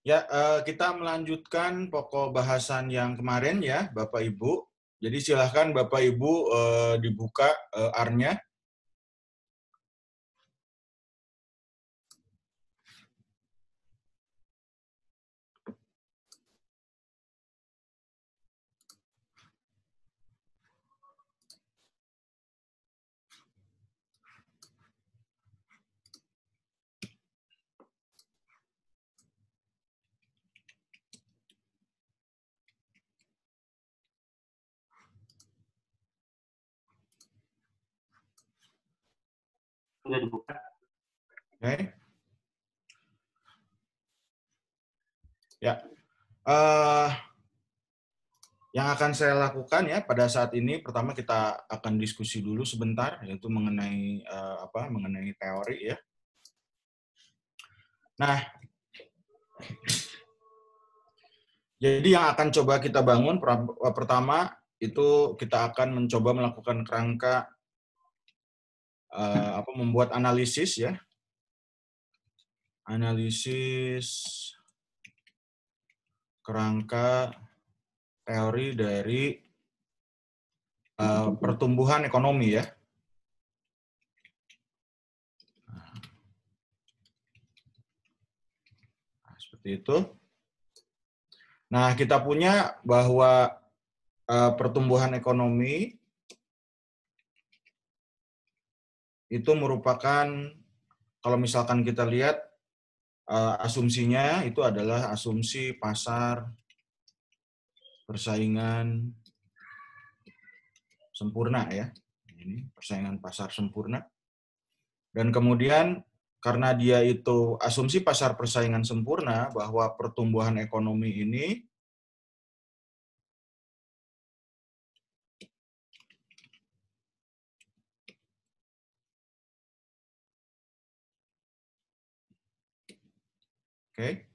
Ya, kita melanjutkan pokok bahasan yang kemarin ya, Bapak Ibu. Jadi silahkan Bapak Ibu dibuka R-nya. Sudah dibuka. Oke. Ya, eh, yang akan saya lakukan ya pada saat ini, pertama kita akan diskusi dulu sebentar, yaitu mengenai mengenai teori ya. Nah, jadi yang akan coba kita bangun pertama itu kita akan mencoba melakukan kerangka membuat analisis ya. Analisis kerangka teori dari pertumbuhan ekonomi ya. Nah, seperti itu. Nah, kita punya bahwa pertumbuhan ekonomi itu merupakan, kalau misalkan kita lihat asumsinya itu adalah asumsi pasar persaingan sempurna ya. Ini persaingan pasar sempurna. Dan kemudian karena dia itu asumsi pasar persaingan sempurna bahwa pertumbuhan ekonomi ini oke.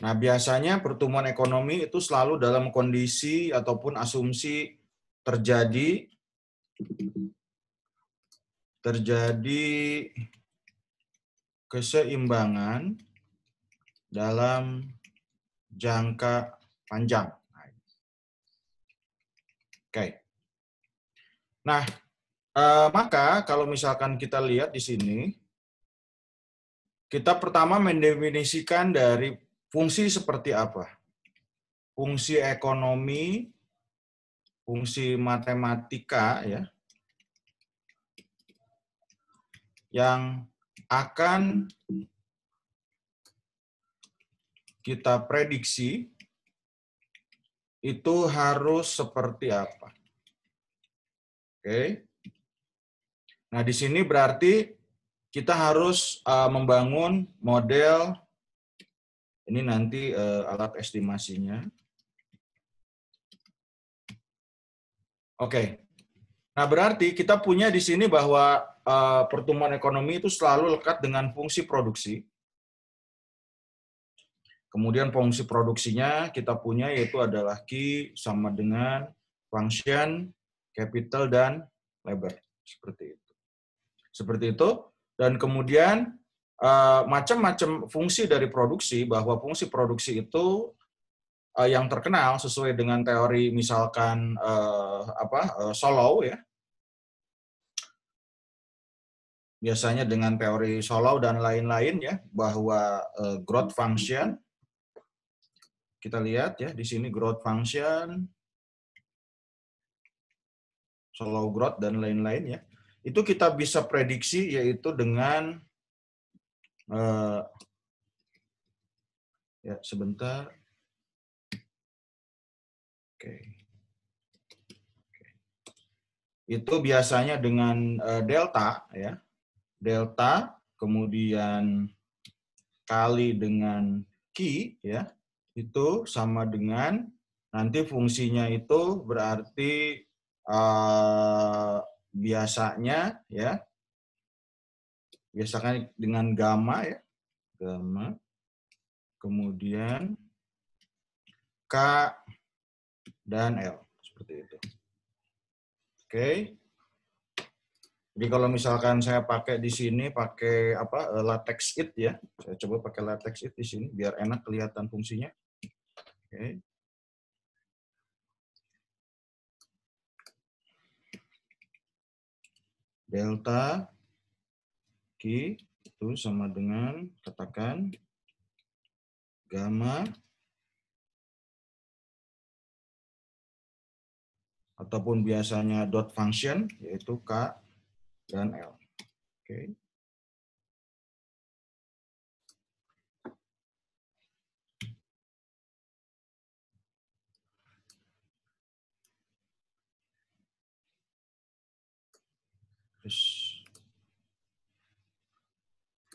Nah, biasanya pertumbuhan ekonomi itu selalu dalam kondisi ataupun asumsi terjadi keseimbangan dalam jangka panjang. Oke. Nah, maka kalau misalkan kita lihat di sini, kita pertama mendefinisikan dari fungsi seperti apa. Fungsi ekonomi, fungsi matematika ya, yang akan kita prediksi itu harus seperti apa. Oke. Nah, di sini berarti kita harus membangun model, ini nanti alat estimasinya. Oke. Nah, berarti kita punya di sini bahwa pertumbuhan ekonomi itu selalu lekat dengan fungsi produksi. Kemudian fungsi produksinya kita punya yaitu adalah Q sama dengan function, capital, dan labor. Seperti itu. Seperti itu. Dan kemudian macam-macam fungsi dari produksi, bahwa fungsi produksi itu yang terkenal sesuai dengan teori misalkan Solow ya. Biasanya dengan teori Solow dan lain-lain ya, bahwa growth function, kita lihat ya di sini growth function, Solow growth dan lain-lain ya, itu kita bisa prediksi yaitu dengan ya sebentar, oke. Itu biasanya dengan delta ya, delta kemudian kali dengan Q ya, itu sama dengan nanti fungsinya itu berarti biasanya dengan gamma ya, gamma, kemudian K dan L seperti itu. Oke. Jadi kalau misalkan saya pakai di sini pakai apa latex it ya, saya coba pakai latex it di sini biar enak kelihatan fungsinya. Oke. Delta Q itu sama dengan katakan gamma ataupun biasanya dot function yaitu K dan L. Oke. Terus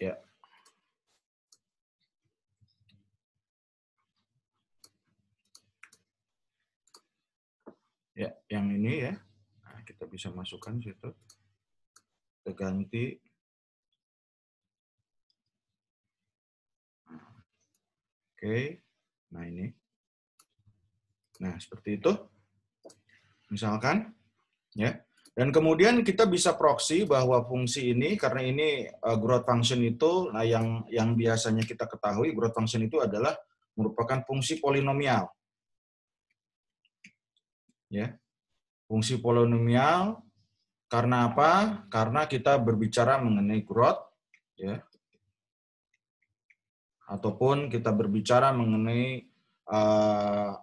ya. Ya, yang ini ya. Nah, kita bisa masukkan situ. Kita ganti. Oke. Nah, ini. Nah, seperti itu. Misalkan ya. Dan kemudian kita bisa proxy bahwa fungsi ini karena ini growth function itu nah yang biasanya kita ketahui growth function itu adalah merupakan fungsi polinomial. Ya. Fungsi polinomial karena apa? Karena kita berbicara mengenai growth ya. Ataupun kita berbicara mengenai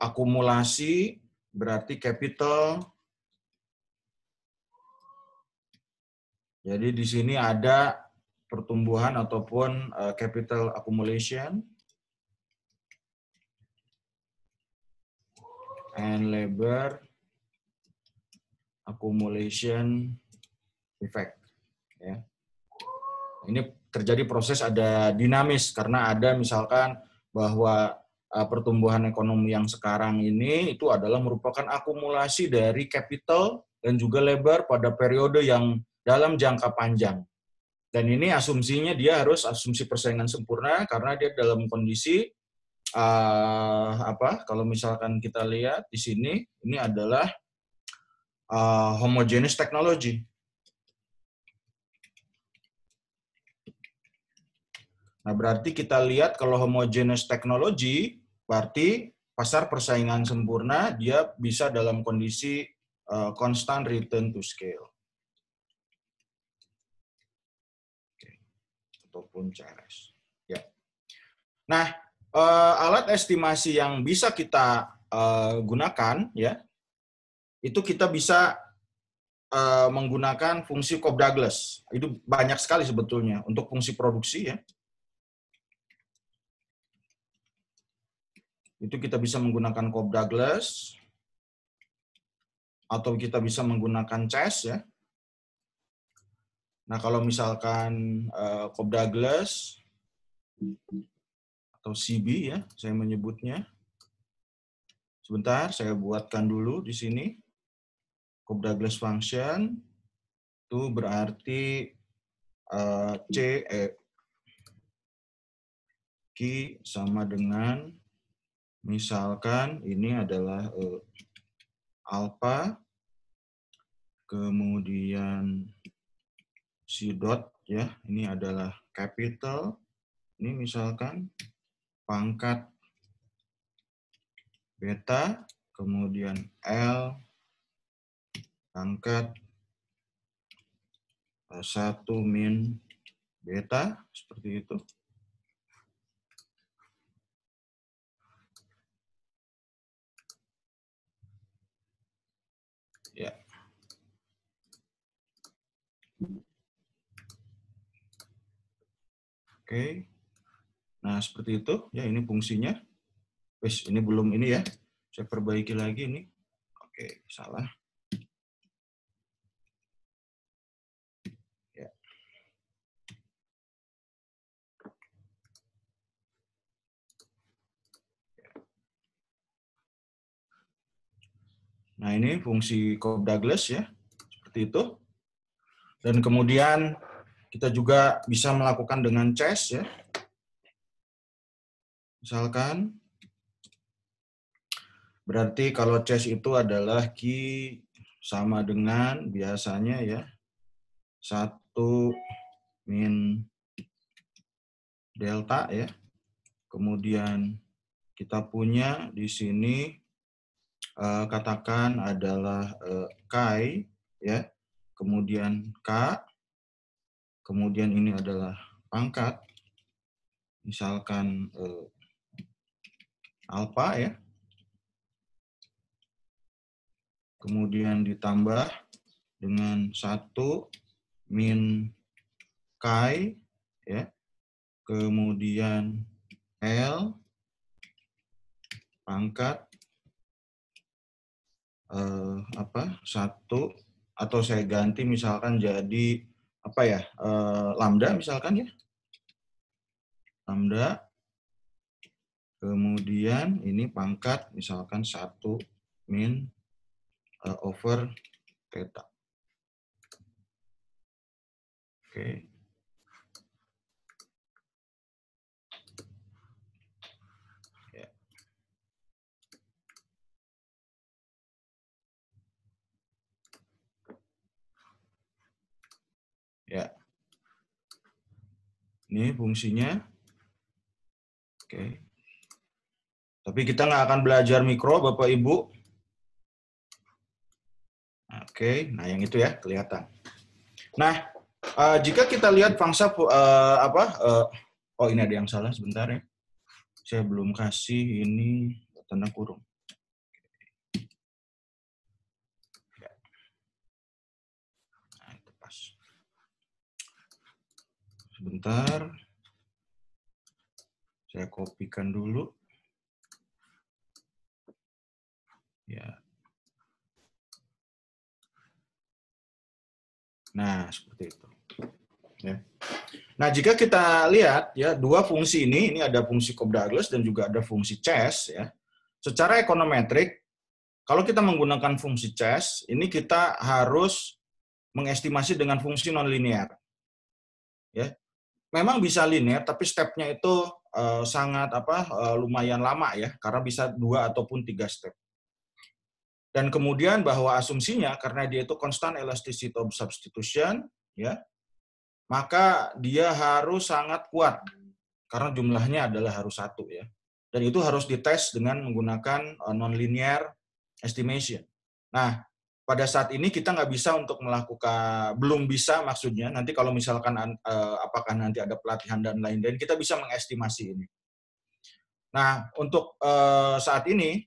akumulasi berarti capital. Jadi di sini ada pertumbuhan ataupun capital accumulation and labor accumulation effect. Ya. Ini terjadi proses ada dinamis karena ada misalkan bahwa pertumbuhan ekonomi yang sekarang ini itu adalah merupakan akumulasi dari capital dan juga labor pada periode yang dalam jangka panjang. Dan ini asumsinya dia harus asumsi persaingan sempurna karena dia dalam kondisi kalau misalkan kita lihat di sini ini adalah homogeneous technology. Nah, berarti kita lihat kalau homogeneous technology berarti pasar persaingan sempurna dia bisa dalam kondisi constant return to scale. Ataupun CRS. Ya. Nah, alat estimasi yang bisa kita gunakan ya, itu kita bisa menggunakan fungsi Cobb-Douglas. Itu banyak sekali sebetulnya untuk fungsi produksi ya. Itu kita bisa menggunakan Cobb-Douglas atau kita bisa menggunakan CHES ya. Nah, kalau misalkan Cobb-Douglas atau CB ya, saya menyebutnya. Sebentar, saya buatkan dulu di sini. Cobb-Douglas function itu berarti Q sama dengan misalkan ini adalah alpha, kemudian C dot ya, ini adalah capital, ini misalkan pangkat beta, kemudian L pangkat 1 min beta, seperti itu. Ya. Oke. Nah, seperti itu. Ya, ini fungsinya. Wes, ini belum ini ya. Saya perbaiki lagi ini. Oke, salah. Ya. Nah, ini fungsi Cobb-Douglas ya. Seperti itu. Dan kemudian kita juga bisa melakukan dengan CHES ya. Misalkan berarti kalau CHES itu adalah Q sama dengan biasanya ya 1 min delta ya. Kemudian kita punya di sini katakan adalah chi ya. Kemudian K, kemudian ini adalah pangkat, misalkan alpha ya, kemudian ditambah dengan 1 min chi ya, kemudian L pangkat 1, atau saya ganti misalkan jadi apa ya, lambda misalkan ya, lambda, kemudian ini pangkat misalkan 1 min over theta. Oke. Ya. Ya. Ini fungsinya. Oke. Tapi kita nggak akan belajar mikro, Bapak Ibu. Oke, nah yang itu ya kelihatan. Nah, jika kita lihat pangsa oh ini ada yang salah sebentar ya. Saya belum kasih ini tanda kurung. Nah, itu pas. Sebentar. Saya kopikan dulu. Ya. Nah, seperti itu. Ya. Nah, jika kita lihat ya dua fungsi ini ada fungsi Cobb-Douglas dan juga ada fungsi Chess ya. Secara ekonometrik, kalau kita menggunakan fungsi Chess, ini kita harus mengestimasi dengan fungsi nonlinear. Ya. Memang bisa linear, tapi stepnya itu sangat lumayan lama ya, karena bisa 2 ataupun 3 step. Dan kemudian bahwa asumsinya karena dia itu constant elasticity of substitution, ya, maka dia harus sangat kuat karena jumlahnya adalah harus 1 ya. Dan itu harus dites dengan menggunakan nonlinear estimation. Nah, pada saat ini kita nggak bisa untuk melakukan, belum bisa maksudnya, nanti kalau misalkan apakah nanti ada pelatihan dan lain-lain, kita bisa mengestimasi ini. Nah, untuk saat ini,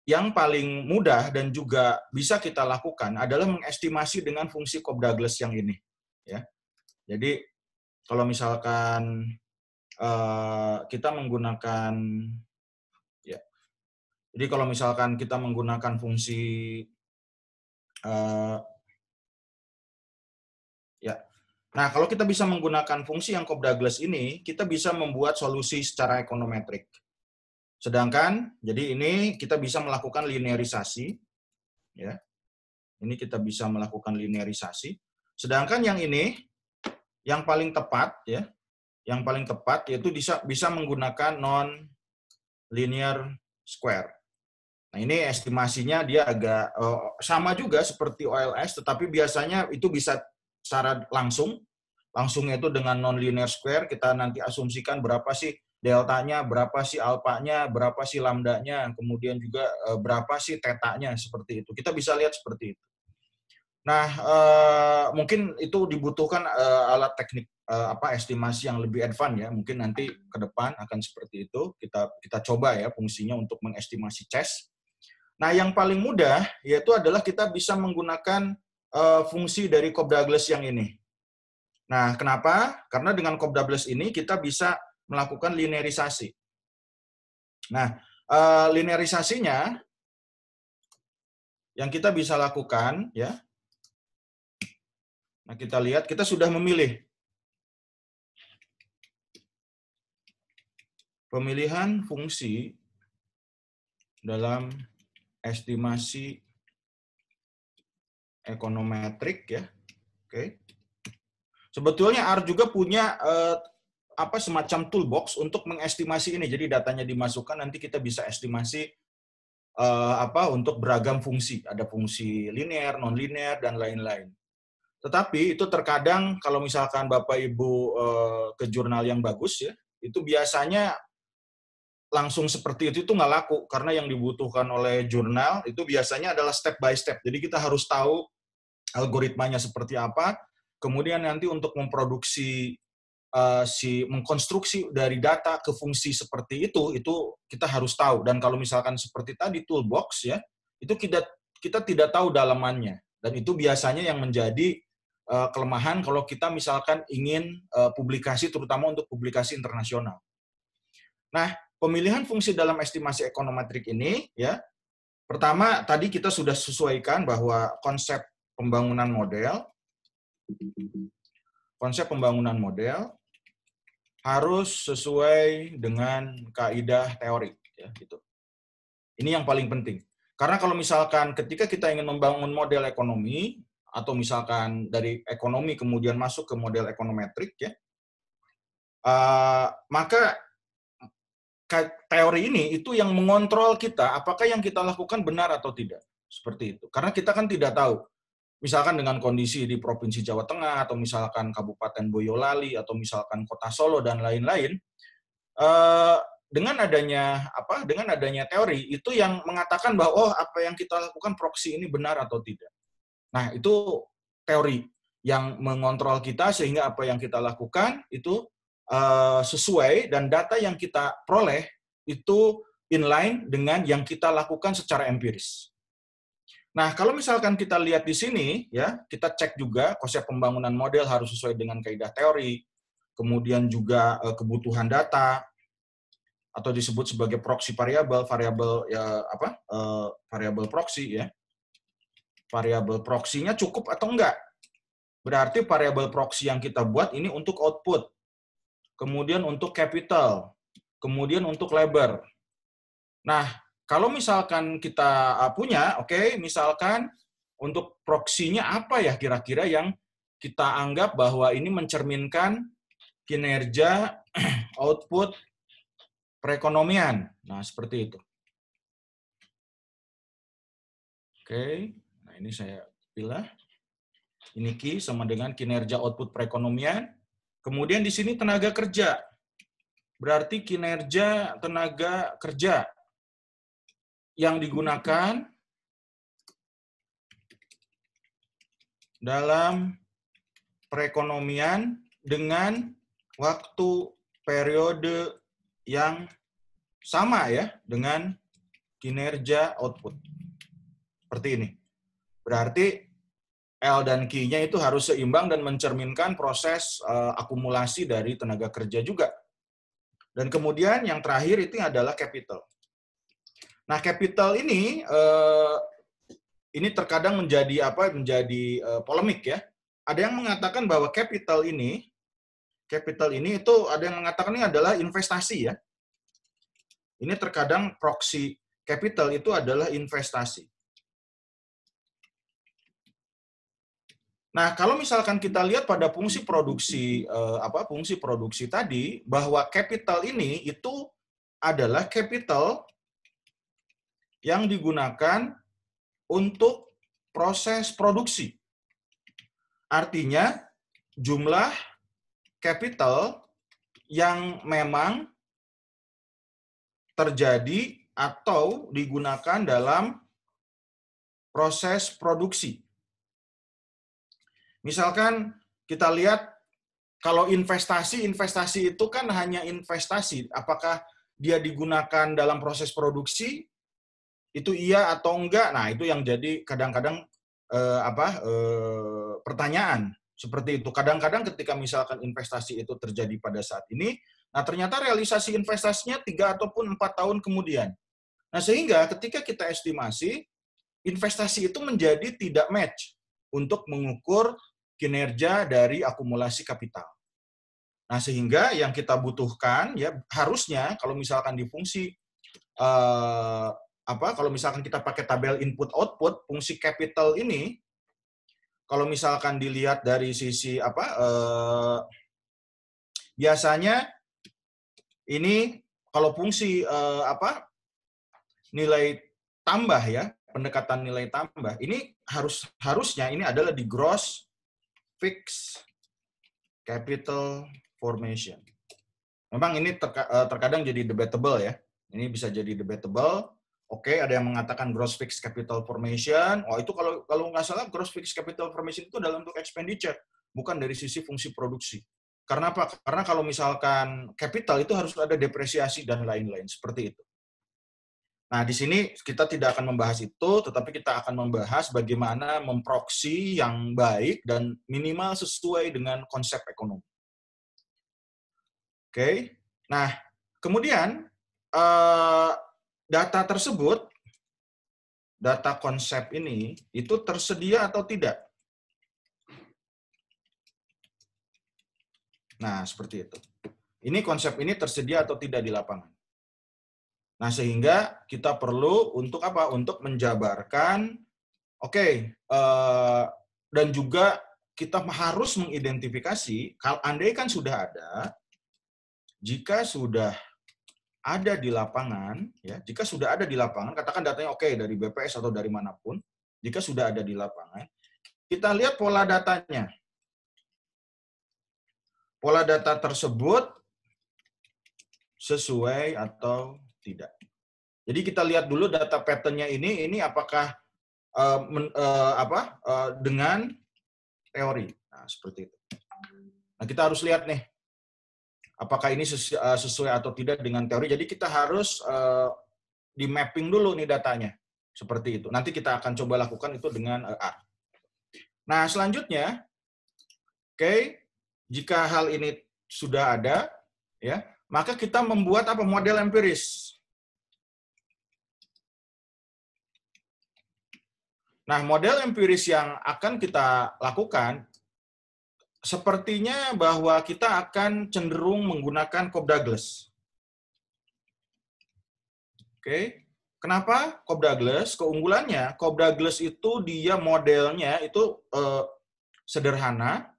yang paling mudah dan juga bisa kita lakukan adalah mengestimasi dengan fungsi Cobb-Douglas yang ini. Ya. Jadi, kalau misalkan kita menggunakan, ya, jadi kalau misalkan kita menggunakan fungsi ya. Nah, kalau kita bisa menggunakan fungsi yang Cobb-Douglas ini, kita bisa membuat solusi secara ekonometrik. Sedangkan, jadi ini kita bisa melakukan linearisasi, ya. Ini kita bisa melakukan linearisasi. Sedangkan yang ini, yang paling tepat, ya, yang paling tepat yaitu bisa menggunakan non-linear square. Nah, ini estimasinya dia agak sama juga seperti OLS, tetapi biasanya itu bisa secara langsungnya itu dengan non-linear square, kita nanti asumsikan berapa sih deltanya, berapa sih alpanya, berapa sih lambdanya, kemudian juga berapa sih tetanya, seperti itu. Kita bisa lihat seperti itu. Nah, mungkin itu dibutuhkan alat teknik estimasi yang lebih advance ya. Mungkin nanti ke depan akan seperti itu. Kita coba ya fungsinya untuk mengestimasi Chess. Nah, yang paling mudah yaitu adalah kita bisa menggunakan fungsi dari Cobb-Douglas yang ini. Nah, kenapa? Karena dengan Cobb-Douglas ini kita bisa melakukan linearisasi. Nah, linearisasinya yang kita bisa lakukan ya. Nah, kita lihat kita sudah memilih pemilihan fungsi dalam estimasi ekonometrik ya. Oke. Sebetulnya R juga punya semacam toolbox untuk mengestimasi ini. Jadi datanya dimasukkan, nanti kita bisa estimasi untuk beragam fungsi. Ada fungsi linear, non-linear, dan lain-lain. Tetapi itu terkadang kalau misalkan Bapak Ibu ke jurnal yang bagus ya, itu biasanya langsung seperti itu nggak laku, karena yang dibutuhkan oleh jurnal itu biasanya adalah step by step. Jadi kita harus tahu algoritmanya seperti apa, kemudian nanti untuk memproduksi mengkonstruksi dari data ke fungsi seperti itu kita harus tahu. Dan kalau misalkan seperti tadi toolbox ya, itu kita tidak tahu dalamannya. Dan itu biasanya yang menjadi kelemahan kalau kita misalkan ingin publikasi, terutama untuk publikasi internasional. Nah, pemilihan fungsi dalam estimasi ekonometrik ini ya, pertama tadi kita sudah sesuaikan bahwa konsep pembangunan model harus sesuai dengan kaidah teori ya gitu. Ini yang paling penting. Karena kalau misalkan ketika kita ingin membangun model ekonomi atau misalkan dari ekonomi kemudian masuk ke model ekonometrik ya, maka teori ini itu yang mengontrol kita apakah yang kita lakukan benar atau tidak. Seperti itu. Karena kita kan tidak tahu. Misalkan dengan kondisi di Provinsi Jawa Tengah, atau misalkan Kabupaten Boyolali, atau misalkan Kota Solo, dan lain-lain, dengan adanya teori, itu yang mengatakan bahwa, oh, apa yang kita lakukan proksi ini benar atau tidak. Nah, itu teori yang mengontrol kita, sehingga apa yang kita lakukan itu sesuai, dan data yang kita peroleh itu inline dengan yang kita lakukan secara empiris. Nah, kalau misalkan kita lihat di sini, ya, kita cek juga konsep pembangunan model harus sesuai dengan kaidah teori, kemudian juga kebutuhan data, atau disebut sebagai proxy variabel ya variabel proxy ya. Variabel proxy-nya cukup atau enggak? Berarti variabel proxy yang kita buat ini untuk output, kemudian untuk capital, kemudian untuk labor. Nah, kalau misalkan kita punya, oke, misalkan untuk proksinya apa ya kira-kira yang kita anggap bahwa ini mencerminkan kinerja output perekonomian. Nah, seperti itu. Oke, nah ini saya pilih. Ini Q sama dengan kinerja output perekonomian. Kemudian di sini tenaga kerja. Berarti kinerja tenaga kerja yang digunakan dalam perekonomian dengan waktu periode yang sama ya dengan kinerja output. Seperti ini. Berarti L dan Q-nya itu harus seimbang dan mencerminkan proses akumulasi dari tenaga kerja juga. Dan kemudian yang terakhir itu adalah capital. Nah, capital ini terkadang menjadi polemik ya. Ada yang mengatakan bahwa capital ini itu ada yang mengatakan ini adalah investasi ya. Ini terkadang proxy capital itu adalah investasi. Nah, kalau misalkan kita lihat pada fungsi produksi fungsi produksi tadi, bahwa capital ini itu adalah capital yang digunakan untuk proses produksi. Artinya, jumlah capital yang memang terjadi atau digunakan dalam proses produksi. Misalkan kita lihat, kalau investasi itu kan hanya investasi. Apakah dia digunakan dalam proses produksi? Itu iya atau enggak? Nah, itu yang jadi kadang-kadang pertanyaan seperti itu. Kadang-kadang ketika misalkan investasi itu terjadi pada saat ini, nah ternyata realisasi investasinya 3 ataupun 4 tahun kemudian. Nah, sehingga ketika kita estimasi, investasi itu menjadi tidak match untuk mengukur kinerja dari akumulasi kapital. Nah, sehingga yang kita butuhkan ya harusnya kalau misalkan di fungsi kalau misalkan kita pakai tabel input output, fungsi capital ini kalau misalkan dilihat dari sisi biasanya ini kalau fungsi nilai tambah ya, pendekatan nilai tambah ini harusnya ini adalah di gross fixed capital formation. Memang ini terkadang jadi debatable ya. Ini bisa jadi debatable. Oke, ada yang mengatakan gross fixed capital formation. Oh, itu kalau nggak salah gross fixed capital formation itu dalam bentuk expenditure, bukan dari sisi fungsi produksi. Karena apa? Karena kalau misalkan capital itu harus ada depresiasi dan lain-lain seperti itu. Nah, di sini kita tidak akan membahas itu, tetapi kita akan membahas bagaimana memproksi yang baik dan minimal sesuai dengan konsep ekonomi. Oke. Nah, kemudian data tersebut, data konsep ini, itu tersedia atau tidak? Nah, seperti itu. Ini konsep ini tersedia atau tidak di lapangan. Nah, sehingga kita perlu untuk apa? Untuk menjabarkan, dan juga kita harus mengidentifikasi, kalau andai kan sudah ada, jika sudah ada di lapangan, ya, jika sudah ada di lapangan, katakan datanya dari BPS atau dari manapun, jika sudah ada di lapangan, kita lihat pola datanya. Pola data tersebut sesuai atau tidak. Jadi kita lihat dulu data pattern-nya ini apakah dengan teori. Nah, seperti itu. Nah, kita harus lihat nih, apakah ini sesuai atau tidak dengan teori. Jadi kita harus di mapping dulu nih datanya. Seperti itu. Nanti kita akan coba lakukan itu dengan R. Nah, selanjutnya, jika hal ini sudah ada, ya, maka kita membuat model empiris. Nah, model empiris yang akan kita lakukan sepertinya bahwa kita akan cenderung menggunakan Cobb-Douglas. Kenapa Cobb-Douglas? Keunggulannya, Cobb-Douglas itu dia modelnya itu sederhana,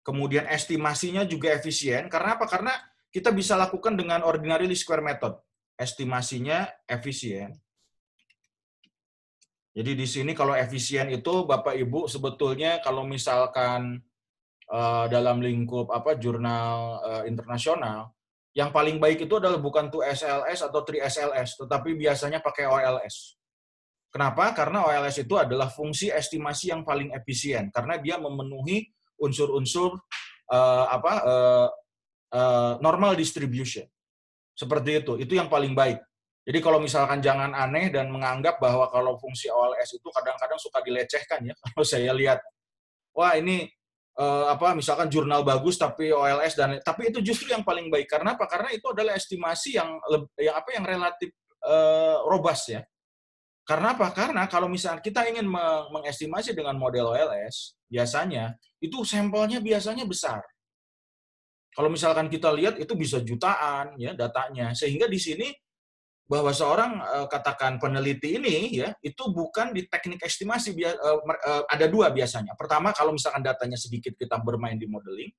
kemudian estimasinya juga efisien. Karena apa? Karena kita bisa lakukan dengan ordinary least square method. Estimasinya efisien. Jadi di sini kalau efisien itu Bapak Ibu sebetulnya kalau misalkan dalam lingkup jurnal internasional, yang paling baik itu adalah bukan 2SLS atau 3SLS, tetapi biasanya pakai OLS. Kenapa? Karena OLS itu adalah fungsi estimasi yang paling efisien karena dia memenuhi unsur-unsur normal distribution. Seperti itu yang paling baik. Jadi kalau misalkan jangan aneh dan menganggap bahwa kalau fungsi OLS itu kadang-kadang suka dilecehkan ya. Kalau saya lihat, wah ini misalkan jurnal bagus tapi OLS tapi itu justru yang paling baik. Karena apa? Karena itu adalah estimasi yang relatif robust ya. Karena apa? Karena kalau misalnya kita ingin mengestimasi dengan model OLS, biasanya itu sampelnya biasanya besar. Kalau misalkan kita lihat itu bisa jutaan ya datanya. Sehingga di sini bahwa seorang katakan peneliti ini ya itu bukan di teknik estimasi, ada dua biasanya. Pertama, kalau misalkan datanya sedikit kita bermain di modeling.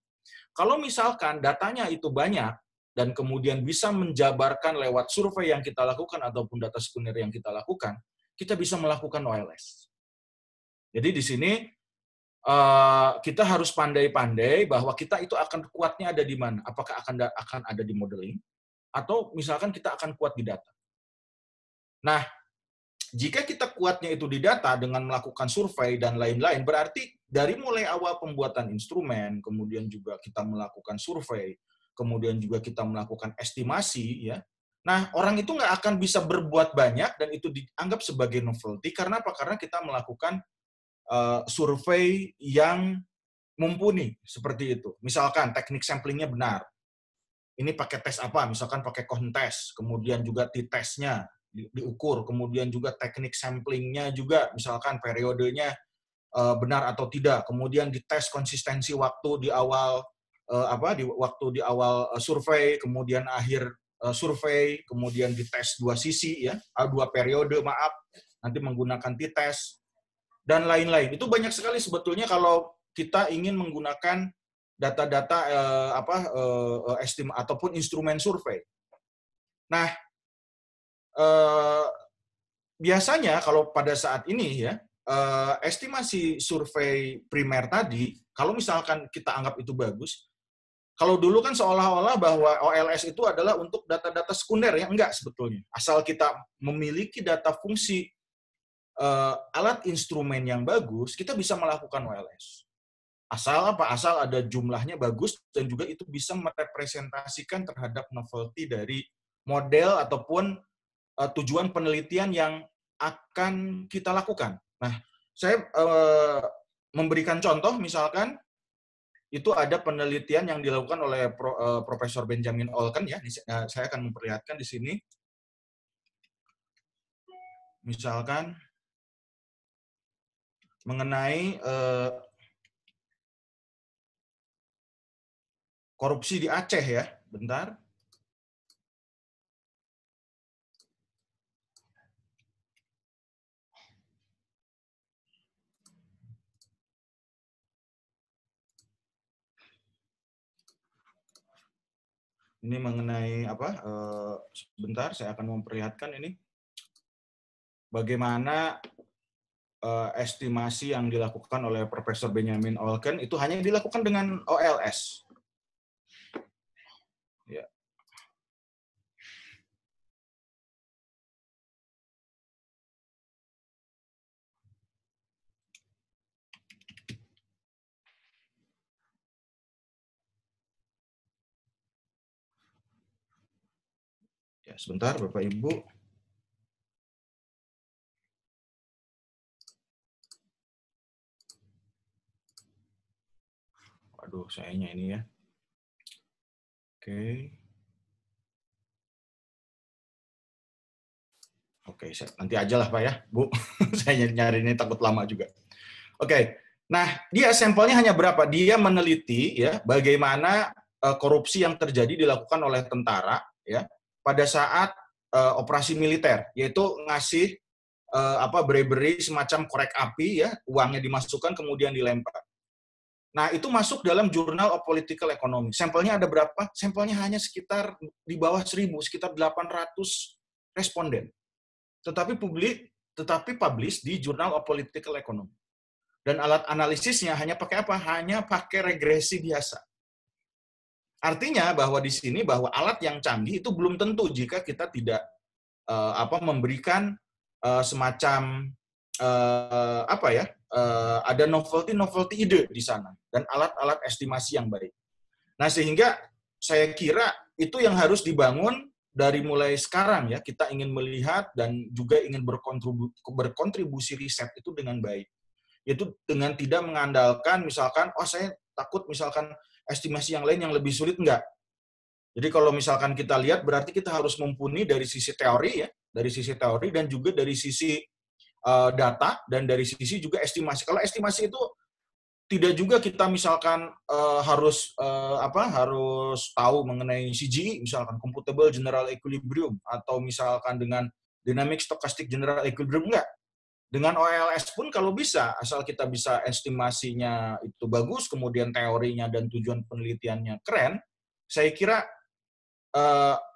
Kalau misalkan datanya itu banyak dan kemudian bisa menjabarkan lewat survei yang kita lakukan ataupun data sekunder yang kita lakukan, kita bisa melakukan OLS. Jadi di sini kita harus pandai-pandai bahwa kita itu akan kuatnya ada di mana. Apakah akan ada di modeling atau misalkan kita akan kuat di data. Nah, jika kita kuatnya itu di data dengan melakukan survei dan lain-lain, berarti dari mulai awal pembuatan instrumen, kemudian juga kita melakukan survei, kemudian juga kita melakukan estimasi, ya. Nah, orang itu nggak akan bisa berbuat banyak dan itu dianggap sebagai novelty. Karena apa? Karena kita melakukan survei yang mumpuni, seperti itu. Misalkan teknik samplingnya benar. Ini pakai tes apa? Misalkan pakai Cohn-Test, kemudian juga t-testnya diukur, kemudian juga teknik samplingnya juga, misalkan periodenya benar atau tidak, kemudian dites konsistensi waktu di awal di awal survei, kemudian akhir survei, kemudian dites dua sisi ya, dua periode nanti menggunakan t-test dan lain-lain. Itu banyak sekali sebetulnya kalau kita ingin menggunakan data-data ataupun instrumen survei. Nah, biasanya kalau pada saat ini ya, estimasi survei primer tadi, kalau misalkan kita anggap itu bagus, kalau dulu kan seolah-olah bahwa OLS itu adalah untuk data-data sekunder, ya enggak sebetulnya. Asal kita memiliki data fungsi alat instrumen yang bagus, kita bisa melakukan OLS. Asal apa? Asal ada jumlahnya bagus dan juga itu bisa merepresentasikan terhadap novelty dari model ataupun tujuan penelitian yang akan kita lakukan. Nah, saya memberikan contoh, misalkan itu ada penelitian yang dilakukan oleh Profesor Benjamin Olken, ya. Saya akan memperlihatkan di sini. Misalkan mengenai korupsi di Aceh, ya. Bentar. Ini mengenai apa? Sebentar, saya akan memperlihatkan ini. Bagaimana estimasi yang dilakukan oleh Profesor Benjamin Olken itu hanya dilakukan dengan OLS. Ya. Ya, sebentar Bapak Ibu. Waduh, sayangnya ini ya. Oke. Oke, nanti aja lah Pak ya, Bu. Saya nyari ini takut lama juga. Oke. Nah, dia sampelnya hanya berapa? Dia meneliti ya bagaimana korupsi yang terjadi dilakukan oleh tentara ya pada saat operasi militer, yaitu ngasih beri-beri semacam korek api ya, uangnya dimasukkan kemudian dilempar. Nah, itu masuk dalam Journal of Political Economy. Sampelnya ada berapa? Sampelnya hanya sekitar di bawah 1.000, sekitar 800 responden. Tetapi publish di Journal of Political Economy. Dan alat analisisnya hanya pakai apa? Hanya pakai regresi biasa. Artinya bahwa di sini bahwa alat yang canggih itu belum tentu jika kita tidak memberikan semacam ada novelty ide di sana dan alat-alat estimasi yang baik. Nah, sehingga saya kira itu yang harus dibangun dari mulai sekarang ya, kita ingin melihat dan juga ingin berkontribusi riset itu dengan baik. Yaitu dengan tidak mengandalkan misalkan, saya takut misalkan estimasi yang lain yang lebih sulit, enggak. Jadi kalau misalkan kita lihat berarti kita harus mumpuni dari sisi teori ya, dari sisi teori dan juga dari sisi data dan dari sisi juga estimasi. Kalau estimasi itu tidak juga kita misalkan harus tahu mengenai CGE, misalkan Computable General Equilibrium, atau misalkan dengan Dynamic Stochastic General Equilibrium, enggak. Dengan OLS pun kalau bisa, asal kita bisa estimasinya itu bagus, kemudian teorinya dan tujuan penelitiannya keren, saya kira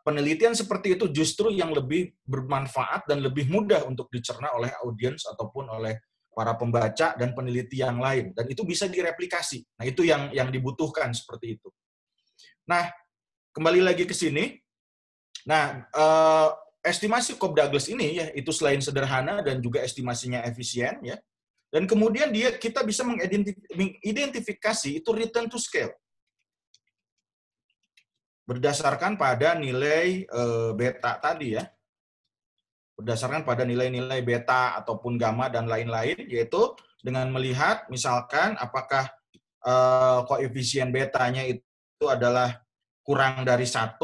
penelitian seperti itu justru yang lebih bermanfaat dan lebih mudah untuk dicerna oleh audiens ataupun oleh para pembaca dan peneliti yang lain, dan itu bisa direplikasi. Nah, itu yang dibutuhkan seperti itu. Nah, kembali lagi ke sini. Nah, estimasi Cobb-Douglas ini ya itu selain sederhana dan juga estimasinya efisien ya. Dan kemudian kita bisa mengidentifikasi itu return to scale. Berdasarkan pada nilai beta tadi ya. Berdasarkan pada nilai-nilai beta ataupun gamma dan lain-lain, yaitu dengan melihat misalkan apakah koefisien betanya itu adalah kurang dari 1,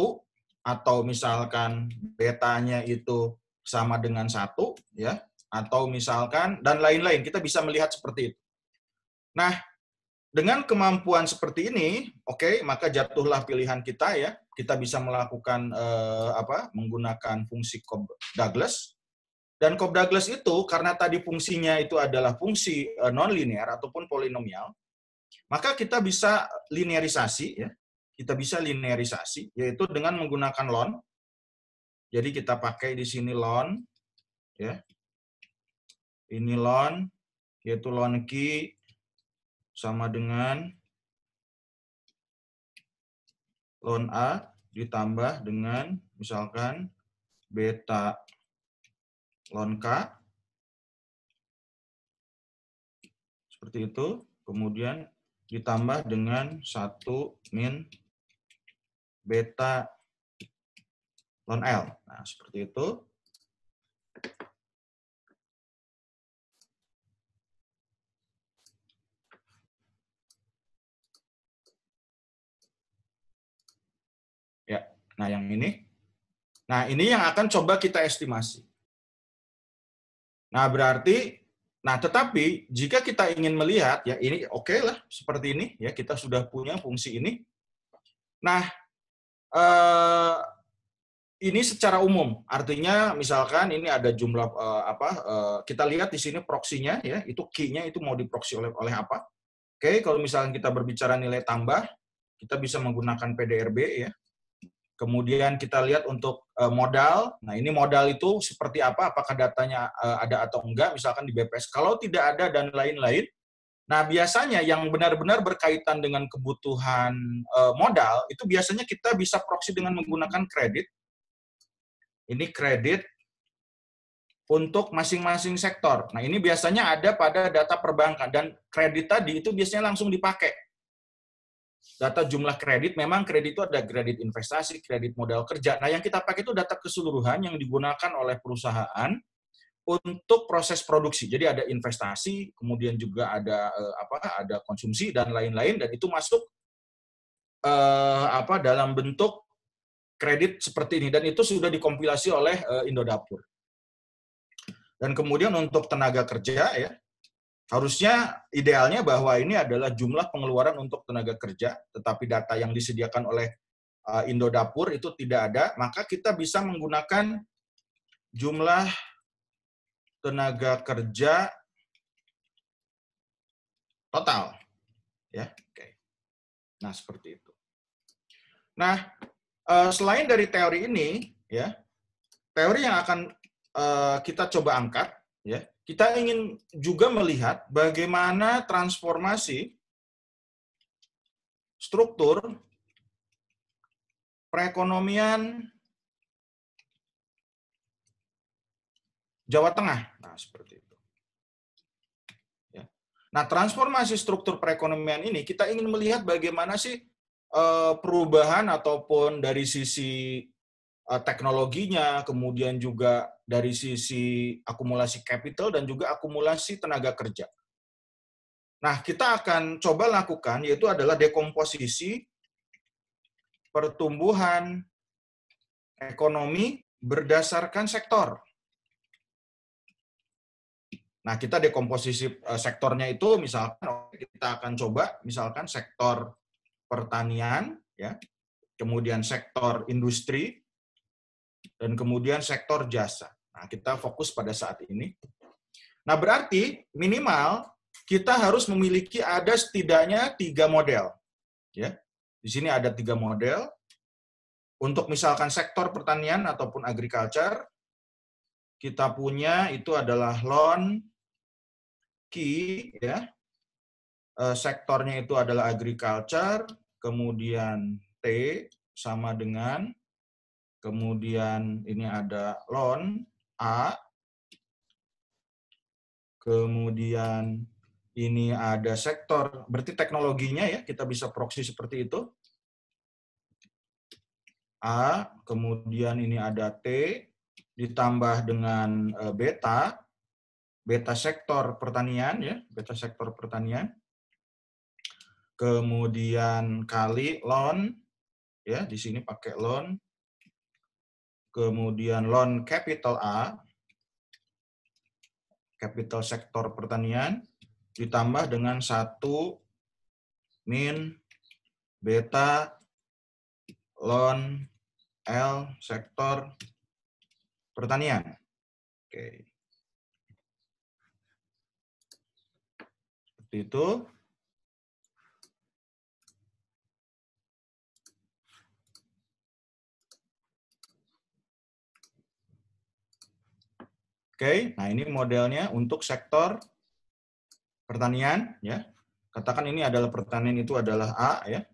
atau misalkan betanya itu sama dengan 1, ya, atau misalkan dan lain-lain. Kita bisa melihat seperti itu. Nah, dengan kemampuan seperti ini, maka jatuhlah pilihan kita ya. Kita bisa melakukan menggunakan fungsi Cobb-Douglas. Dan Cobb-Douglas itu karena tadi fungsinya itu adalah fungsi non-linear ataupun polinomial, maka kita bisa linearisasi ya. Kita bisa linearisasi yaitu dengan menggunakan ln. Jadi kita pakai di sini ln ya. Ini ln yaitu loan Q sama dengan loan A ditambah dengan misalkan beta loan K, seperti itu, kemudian ditambah dengan 1 min beta loan L. Nah, seperti itu. Ya, nah yang ini. Nah, ini yang akan coba kita estimasi. Nah, berarti, nah tetapi jika kita ingin melihat, ya ini oke lah, seperti ini, ya kita sudah punya fungsi ini. Nah, ini secara umum, artinya misalkan ini ada jumlah kita lihat di sini proksinya, ya itu key-nya itu mau diproksi oleh apa? Oke, kalau misalkan kita berbicara nilai tambah, kita bisa menggunakan PDRB, ya. Kemudian kita lihat untuk modal. Nah, ini modal itu seperti apa? Apakah datanya ada atau enggak? Misalkan di BPS. Kalau tidak ada dan lain-lain. Nah, biasanya yang benar-benar berkaitan dengan kebutuhan modal, itu biasanya kita bisa proxy dengan menggunakan kredit. Ini kredit untuk masing-masing sektor. Nah, ini biasanya ada pada data perbankan. Dan kredit tadi itu biasanya langsung dipakai. Data jumlah kredit, memang kredit itu ada kredit investasi, kredit modal kerja. Nah, yang kita pakai itu data keseluruhan yang digunakan oleh perusahaan untuk proses produksi. Jadi ada investasi, kemudian juga ada ada konsumsi dan lain-lain, dan itu masuk dalam bentuk kredit seperti ini, dan itu sudah dikompilasi oleh Indodapur. Dan kemudian untuk tenaga kerja, ya harusnya idealnya bahwa ini adalah jumlah pengeluaran untuk tenaga kerja, tetapi data yang disediakan oleh Indodapur itu tidak ada, maka kita bisa menggunakan jumlah tenaga kerja total. Ya, oke. Nah, seperti itu. Nah, selain dari teori ini, ya, teori yang akan kita coba angkat, ya, kita ingin juga melihat bagaimana transformasi struktur perekonomian Jawa Tengah. Nah, seperti itu. Ya. Nah, transformasi struktur perekonomian ini kita ingin melihat bagaimana sih perubahan ataupun dari sisi teknologinya, kemudian juga dari sisi akumulasi capital dan juga akumulasi tenaga kerja. Nah, kita akan coba lakukan yaitu adalah dekomposisi pertumbuhan ekonomi berdasarkan sektor. Nah, kita dekomposisi sektornya itu misalkan kita akan coba misalkan sektor pertanian, ya, kemudian sektor industri, dan kemudian sektor jasa. Nah, kita fokus pada saat ini. Nah, berarti minimal kita harus memiliki ada setidaknya 3 model. Ya, di sini ada 3 model. Untuk misalkan sektor pertanian ataupun agriculture, kita punya itu adalah loan key, ya. Sektornya itu adalah agriculture, kemudian T sama dengan, kemudian ini ada loan A, kemudian ini ada sektor, berarti teknologinya ya, kita bisa proxy seperti itu. A, kemudian ini ada T, ditambah dengan beta, beta sektor pertanian ya, beta sektor pertanian. Kemudian kali loan, ya di sini pakai loan. Kemudian loan capital A, capital sektor pertanian, ditambah dengan 1 min beta loan L sektor pertanian. Oke. Seperti itu. Oke, nah ini modelnya untuk sektor pertanian, ya. Katakan ini adalah pertanian itu adalah A, ya.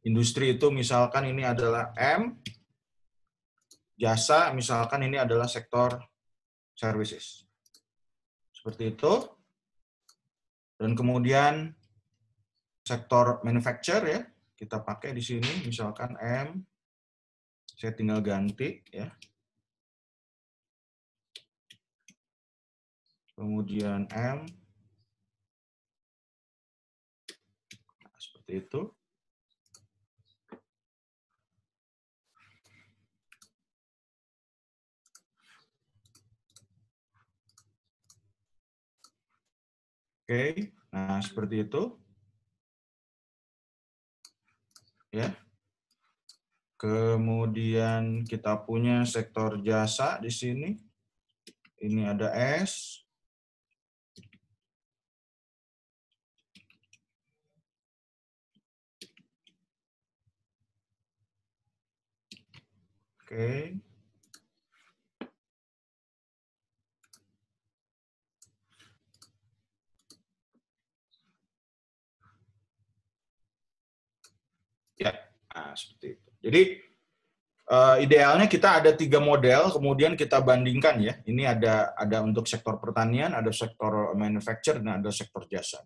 Industri itu misalkan ini adalah M, jasa misalkan ini adalah sektor services. Seperti itu. Dan kemudian sektor manufacture, ya, kita pakai di sini misalkan M, saya tinggal ganti, ya. Kemudian M, nah, seperti itu. Oke, nah seperti itu. Ya. Kemudian kita punya sektor jasa di sini. Ini ada S. Oke. Ya, nah, seperti itu. Jadi idealnya kita ada 3 model, kemudian kita bandingkan, ya. Ini ada untuk sektor pertanian, ada sektor manufacture, dan ada sektor jasa.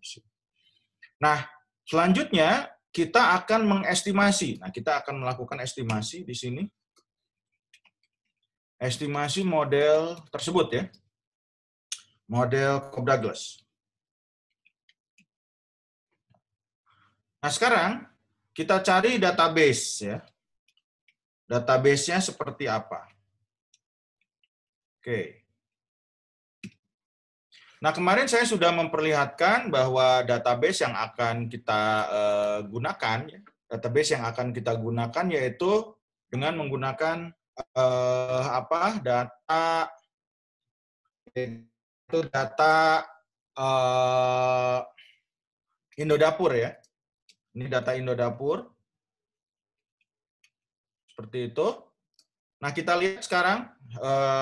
Nah, selanjutnya kita akan mengestimasi. Nah, kita akan melakukan estimasi di sini. Estimasi model tersebut, ya. Model Cobb-Douglas. Nah, sekarang kita cari database, ya. Database-nya seperti apa? Oke. Nah, kemarin saya sudah memperlihatkan bahwa database yang akan kita gunakan, ya, database yang akan kita gunakan yaitu dengan menggunakan data Indodapur, ya. Ini data Indodapur. Seperti itu. Nah, kita lihat sekarang,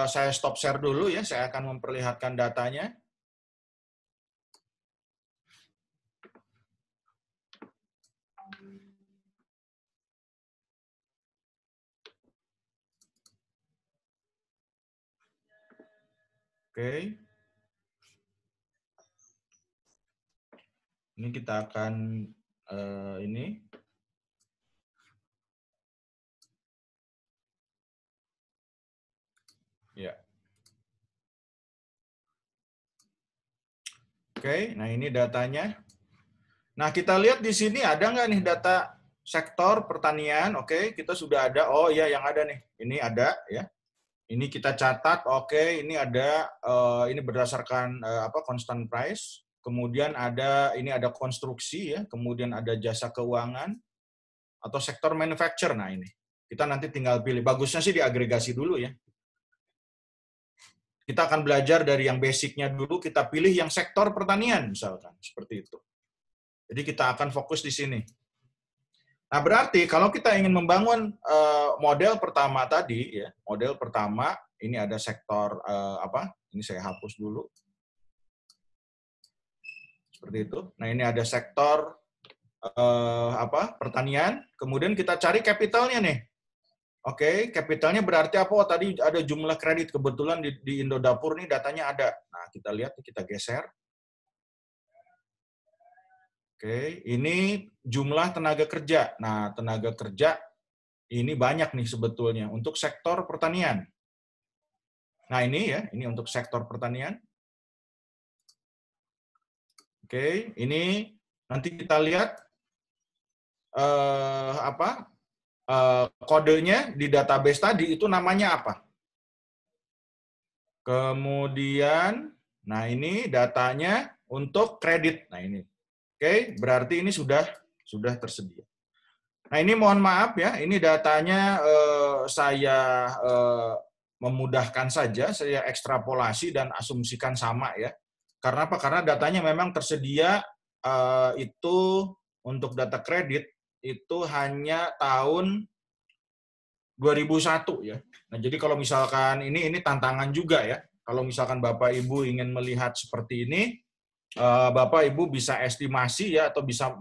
saya stop share dulu, ya, saya akan memperlihatkan datanya. Oke. Ini kita akan ini. Ya. Oke, nah ini datanya. Nah, kita lihat di sini ada nggak nih data sektor pertanian? Oke, kita sudah ada. Oh iya, yang ada nih. Ini ada, ya. Ini kita catat. Oke, ini ada. Ini berdasarkan constant price. Kemudian ini ada konstruksi, ya. Kemudian ada jasa keuangan atau sektor manufacture. Nah ini kita nanti tinggal pilih. Bagusnya sih diagregasi dulu, ya. Kita akan belajar dari yang basicnya dulu, kita pilih yang sektor pertanian, misalkan. Seperti itu. Jadi kita akan fokus di sini. Nah, berarti kalau kita ingin membangun model pertama tadi, ya, model pertama, ini ada sektor, ini saya hapus dulu. Seperti itu. Nah, ini ada sektor, pertanian, kemudian kita cari capitalnya nih. Oke, capitalnya berarti apa? Oh, tadi ada jumlah kredit. Kebetulan di Indodapur nih datanya ada. Nah, kita lihat, kita geser. Oke, ini jumlah tenaga kerja. Nah, tenaga kerja ini banyak nih sebetulnya untuk sektor pertanian. Nah, ini, ya, ini untuk sektor pertanian. Oke, ini nanti kita lihat kodenya di database tadi itu namanya apa. Kemudian, nah ini datanya untuk kredit. Nah ini, oke, berarti ini sudah tersedia. Nah ini mohon maaf, ya, ini datanya saya memudahkan saja, saya ekstrapolasi dan asumsikan sama, ya. Karena apa? Karena datanya memang tersedia itu untuk data kredit itu hanya tahun 2001, ya. Nah, jadi kalau misalkan ini tantangan juga, ya. Kalau misalkan Bapak Ibu ingin melihat seperti ini, Bapak Ibu bisa estimasi ya, atau bisa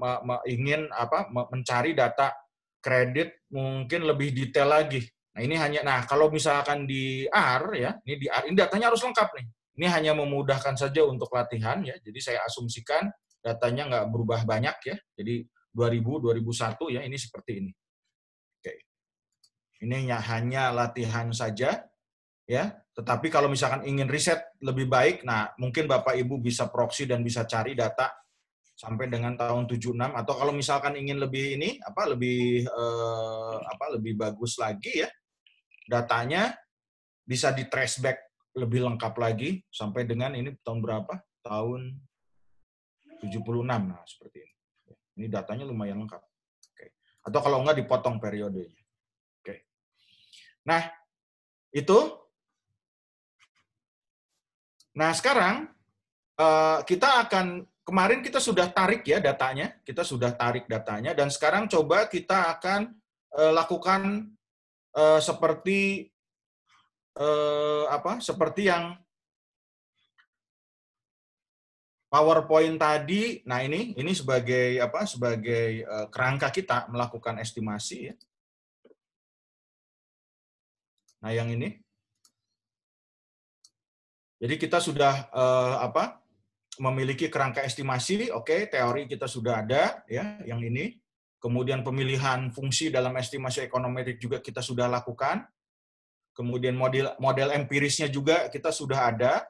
ingin mencari data kredit mungkin lebih detail lagi. Nah, ini hanya, nah kalau misalkan di R ya, ini datanya harus lengkap nih. Ini hanya memudahkan saja untuk latihan ya. Jadi saya asumsikan datanya nggak berubah banyak ya. Jadi 2000, 2001 ya, ini seperti ini. Oke. Ini hanya latihan saja ya. Tetapi kalau misalkan ingin riset lebih baik, nah mungkin Bapak Ibu bisa proxy dan bisa cari data sampai dengan tahun 76, atau kalau misalkan ingin lebih ini lebih bagus lagi ya, datanya bisa di trace back lebih lengkap lagi sampai dengan ini tahun berapa? Tahun 76. Nah, seperti ini. Ini datanya lumayan lengkap. Oke. Atau kalau enggak dipotong periodenya. Oke. Nah, itu. Nah, sekarang kita akan, kemarin kita sudah tarik ya datanya, dan sekarang coba kita akan lakukan seperti yang PowerPoint tadi. Nah, ini sebagai kerangka kita melakukan estimasi ya. Nah, yang ini. Jadi kita sudah memiliki kerangka estimasi, oke, teori kita sudah ada ya, yang ini. Kemudian pemilihan fungsi dalam estimasi ekonometrik juga kita sudah lakukan. Kemudian model empirisnya juga kita sudah ada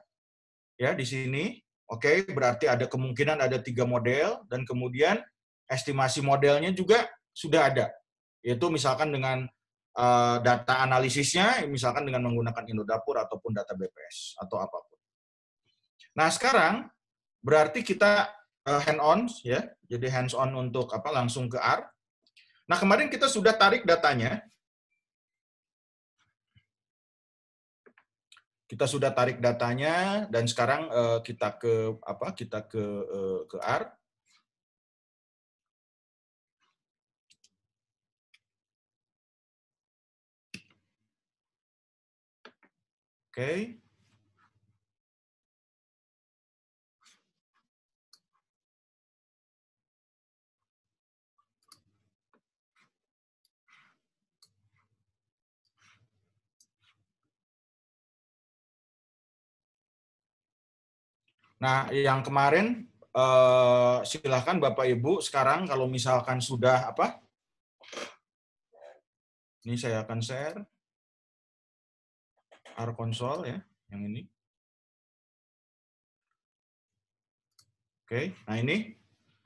ya di sini. Oke, berarti ada kemungkinan ada 3 model, dan kemudian estimasi modelnya juga sudah ada. Yaitu misalkan dengan data analisisnya, misalkan dengan menggunakan Indodapur ataupun data BPS atau apapun. Nah, sekarang berarti kita hand-on ya. Jadi hands-on untuk langsung ke R. Nah, kemarin kita sudah tarik datanya. Kita sudah tarik datanya, dan sekarang kita ke R. Oke. Nah, yang kemarin silahkan Bapak Ibu sekarang kalau misalkan sudah ini saya akan share R console ya, yang ini. Oke, nah ini.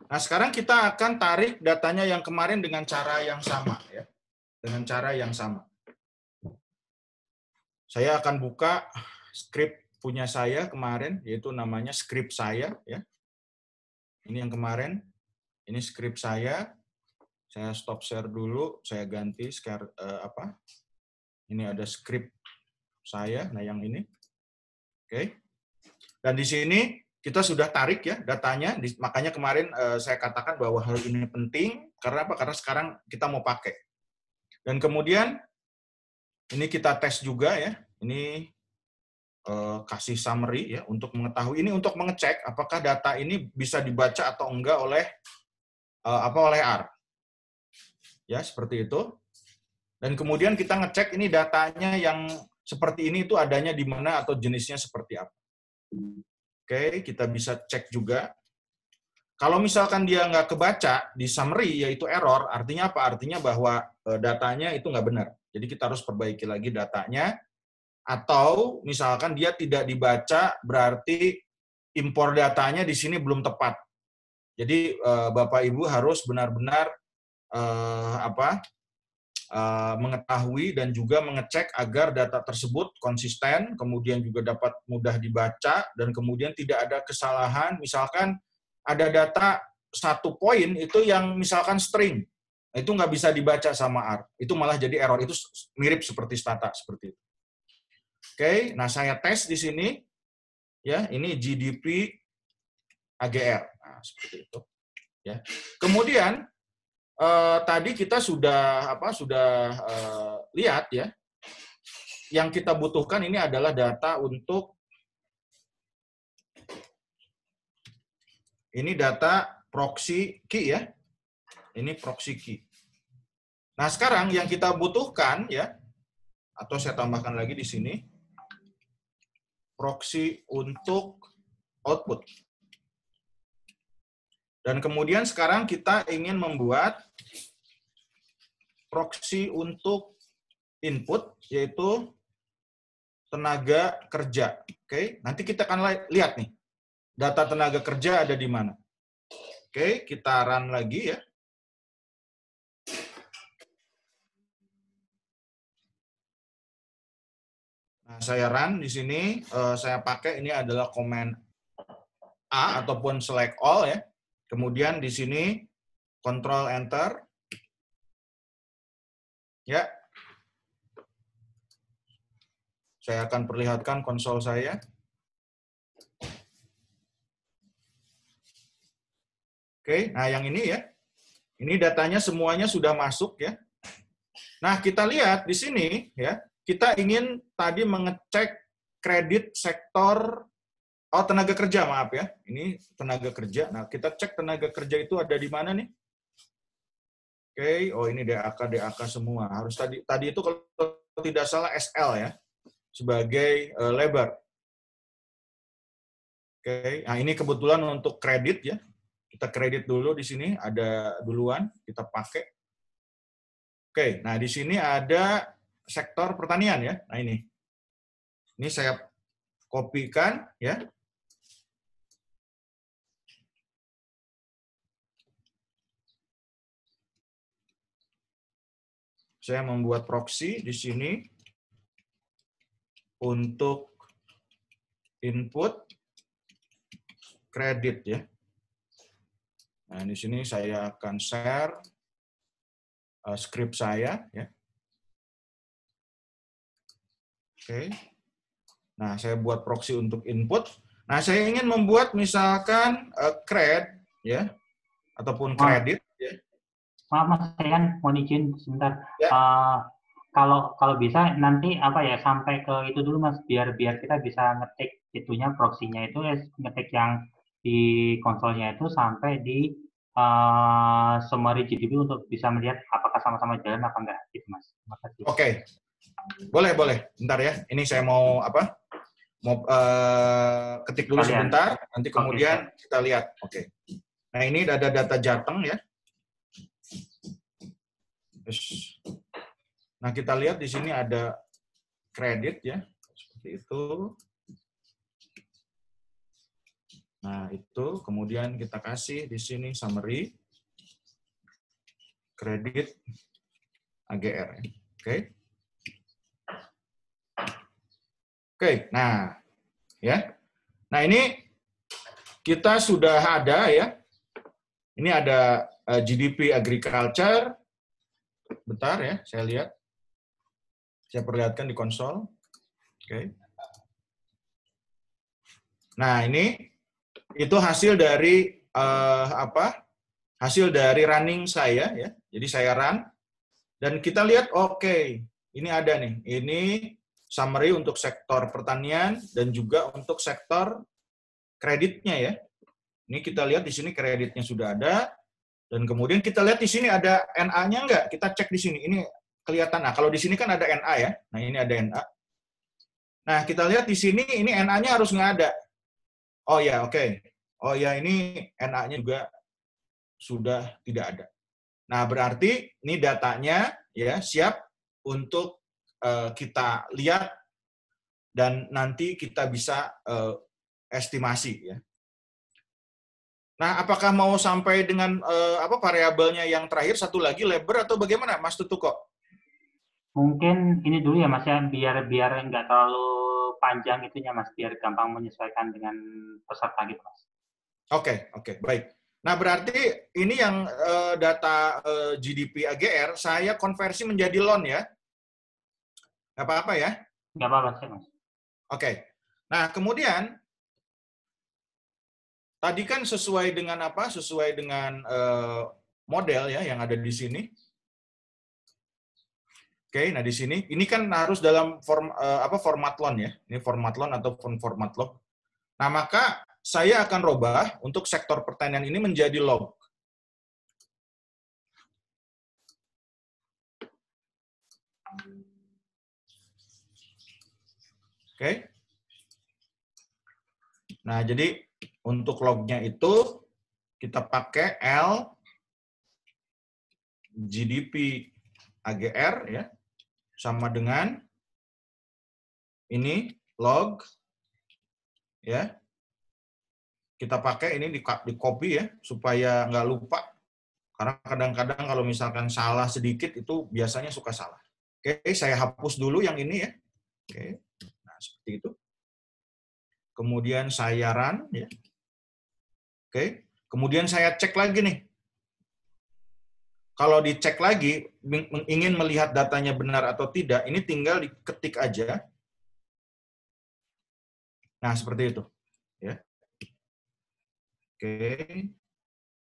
Nah, sekarang kita akan tarik datanya yang kemarin dengan cara yang sama ya. Dengan cara yang sama. Saya akan buka script punya saya kemarin, yaitu namanya script saya ya. Ini yang kemarin. Ini script saya. Saya stop share dulu, saya ganti share Ini ada script saya, nah yang ini. Oke. Dan di sini kita sudah tarik ya datanya, makanya kemarin saya katakan bahwa hal ini penting karena apa? Karena sekarang kita mau pakai. Dan kemudian ini kita tes juga ya. Ini kasih summary ya untuk mengetahui, ini untuk mengecek apakah data ini bisa dibaca atau enggak oleh R. Ya, seperti itu. Dan kemudian kita ngecek ini datanya yang seperti ini itu adanya di mana atau jenisnya seperti apa. Oke, kita bisa cek juga. Kalau misalkan dia nggak kebaca di summary, yaitu error, artinya apa? Artinya bahwa datanya itu nggak benar. Jadi kita harus perbaiki lagi datanya. Atau misalkan dia tidak dibaca, berarti impor datanya di sini belum tepat. Jadi Bapak Ibu harus benar-benar mengetahui dan juga mengecek agar data tersebut konsisten, kemudian juga dapat mudah dibaca, dan kemudian tidak ada kesalahan. Misalkan ada data 1 poin itu yang misalkan string, itu nggak bisa dibaca sama R. Itu malah jadi error. Itu mirip seperti stata, seperti itu. Oke, nah saya tes di sini, ya ini GDP AGR, nah, seperti itu. Ya. Kemudian tadi kita sudah lihat ya, yang kita butuhkan ini adalah data untuk Ini data proxy key ya. Ini proxy key. Nah, sekarang yang kita butuhkan ya, atau saya tambahkan lagi di sini, proxy untuk output. Dan kemudian sekarang kita ingin membuat proxy untuk input, yaitu tenaga kerja. Oke, nanti kita akan lihat nih, data tenaga kerja ada di mana. Oke, kita run lagi ya. Nah, saya run di sini, saya pakai ini adalah command A ataupun select all ya. Kemudian di sini Control Enter. Ya. Saya akan perlihatkan konsol saya. Oke, nah yang ini ya. Ini datanya semuanya sudah masuk ya. Nah, kita lihat di sini ya, kita ingin tadi mengecek kredit sektor tenaga kerja, maaf ya. Ini tenaga kerja. Nah, kita cek tenaga kerja itu ada di mana nih? Oke, oh ini DAK semua. Harus tadi itu kalau tidak salah SL ya, sebagai labor. Oke, nah ini kebetulan untuk kredit ya. Kita kredit dulu di sini, ada duluan, kita pakai. Oke, nah di sini ada sektor pertanian ya. Nah ini saya kopikan ya. Saya membuat proxy di sini untuk input kredit ya. Nah, di sini saya akan share script saya ya. Oke. Nah, saya buat proxy untuk input. Nah, saya ingin membuat misalkan cred ya ataupun kredit ya. Maaf Mas, saya kan mohon izin sebentar. Ya. Kalau bisa nanti apa ya, sampai ke itu dulu Mas, biar kita bisa ngetik itunya, proxy-nya itu ngetik yang di konsolnya itu sampai di summary GDP untuk bisa melihat apakah sama-sama jalan apa enggak gitu Mas. Terima kasih. Oke. Boleh. Bentar ya. Ini saya mau ketik dulu sebentar, nanti kemudian kita lihat. Oke. Nah, ini ada data Jateng ya. Nah, kita lihat di sini ada kredit ya, seperti itu. Nah, itu kemudian kita kasih di sini summary kredit AGR. Oke. Oke, nah ya. Nah, ini kita sudah ada ya. Ini ada GDP agriculture. Bentar ya, saya lihat. Saya perlihatkan di konsol. Oke. Nah, ini itu hasil dari hasil dari running saya ya. Jadi saya run dan kita lihat oke, ini ada nih. Ini summary untuk sektor pertanian dan juga untuk sektor kreditnya ya. Ini kita lihat di sini kreditnya sudah ada dan kemudian kita lihat di sini ada NA-nya enggak? Kita cek di sini. Ini kelihatan. Nah, kalau di sini kan ada NA ya. Nah, ini ada NA. Nah, kita lihat di sini ini NA-nya harus nggak ada. Oh ya, oke. Oh ya, ini NA-nya juga sudah tidak ada. Nah, berarti ini datanya ya siap untuk kita lihat dan nanti kita bisa estimasi ya. Nah, apakah mau sampai dengan variabelnya yang terakhir satu lagi labor atau bagaimana, Mas Tutuko? Mungkin ini dulu ya Mas ya, biar nggak terlalu panjang itunya Mas, biar gampang menyesuaikan dengan peserta gitu Mas. Oke, baik. Nah, berarti ini yang data GDP AGR saya konversi menjadi loan ya? Nggak apa-apa ya? Nggak apa-apa sih Mas. Oke. Nah, kemudian tadi kan sesuai dengan apa? Sesuai dengan model ya yang ada di sini. Oke, nah di sini ini kan harus dalam format loan ya. Ini format loan ataupun format log. Nah, maka saya akan robah untuk sektor pertanian ini menjadi log. Oke. Nah, jadi untuk lognya itu kita pakai L GDP AGR ya, sama dengan ini log ya. Kita pakai ini di copy ya supaya nggak lupa. Karena kadang-kadang kalau misalkan salah sedikit itu biasanya suka salah. Oke, saya hapus dulu yang ini ya. Oke. Nah, seperti itu. Kemudian saya run ya. Oke. Kemudian saya cek lagi nih. Kalau dicek lagi, ingin melihat datanya benar atau tidak, ini tinggal diketik aja. Nah, seperti itu. Ya. Oke.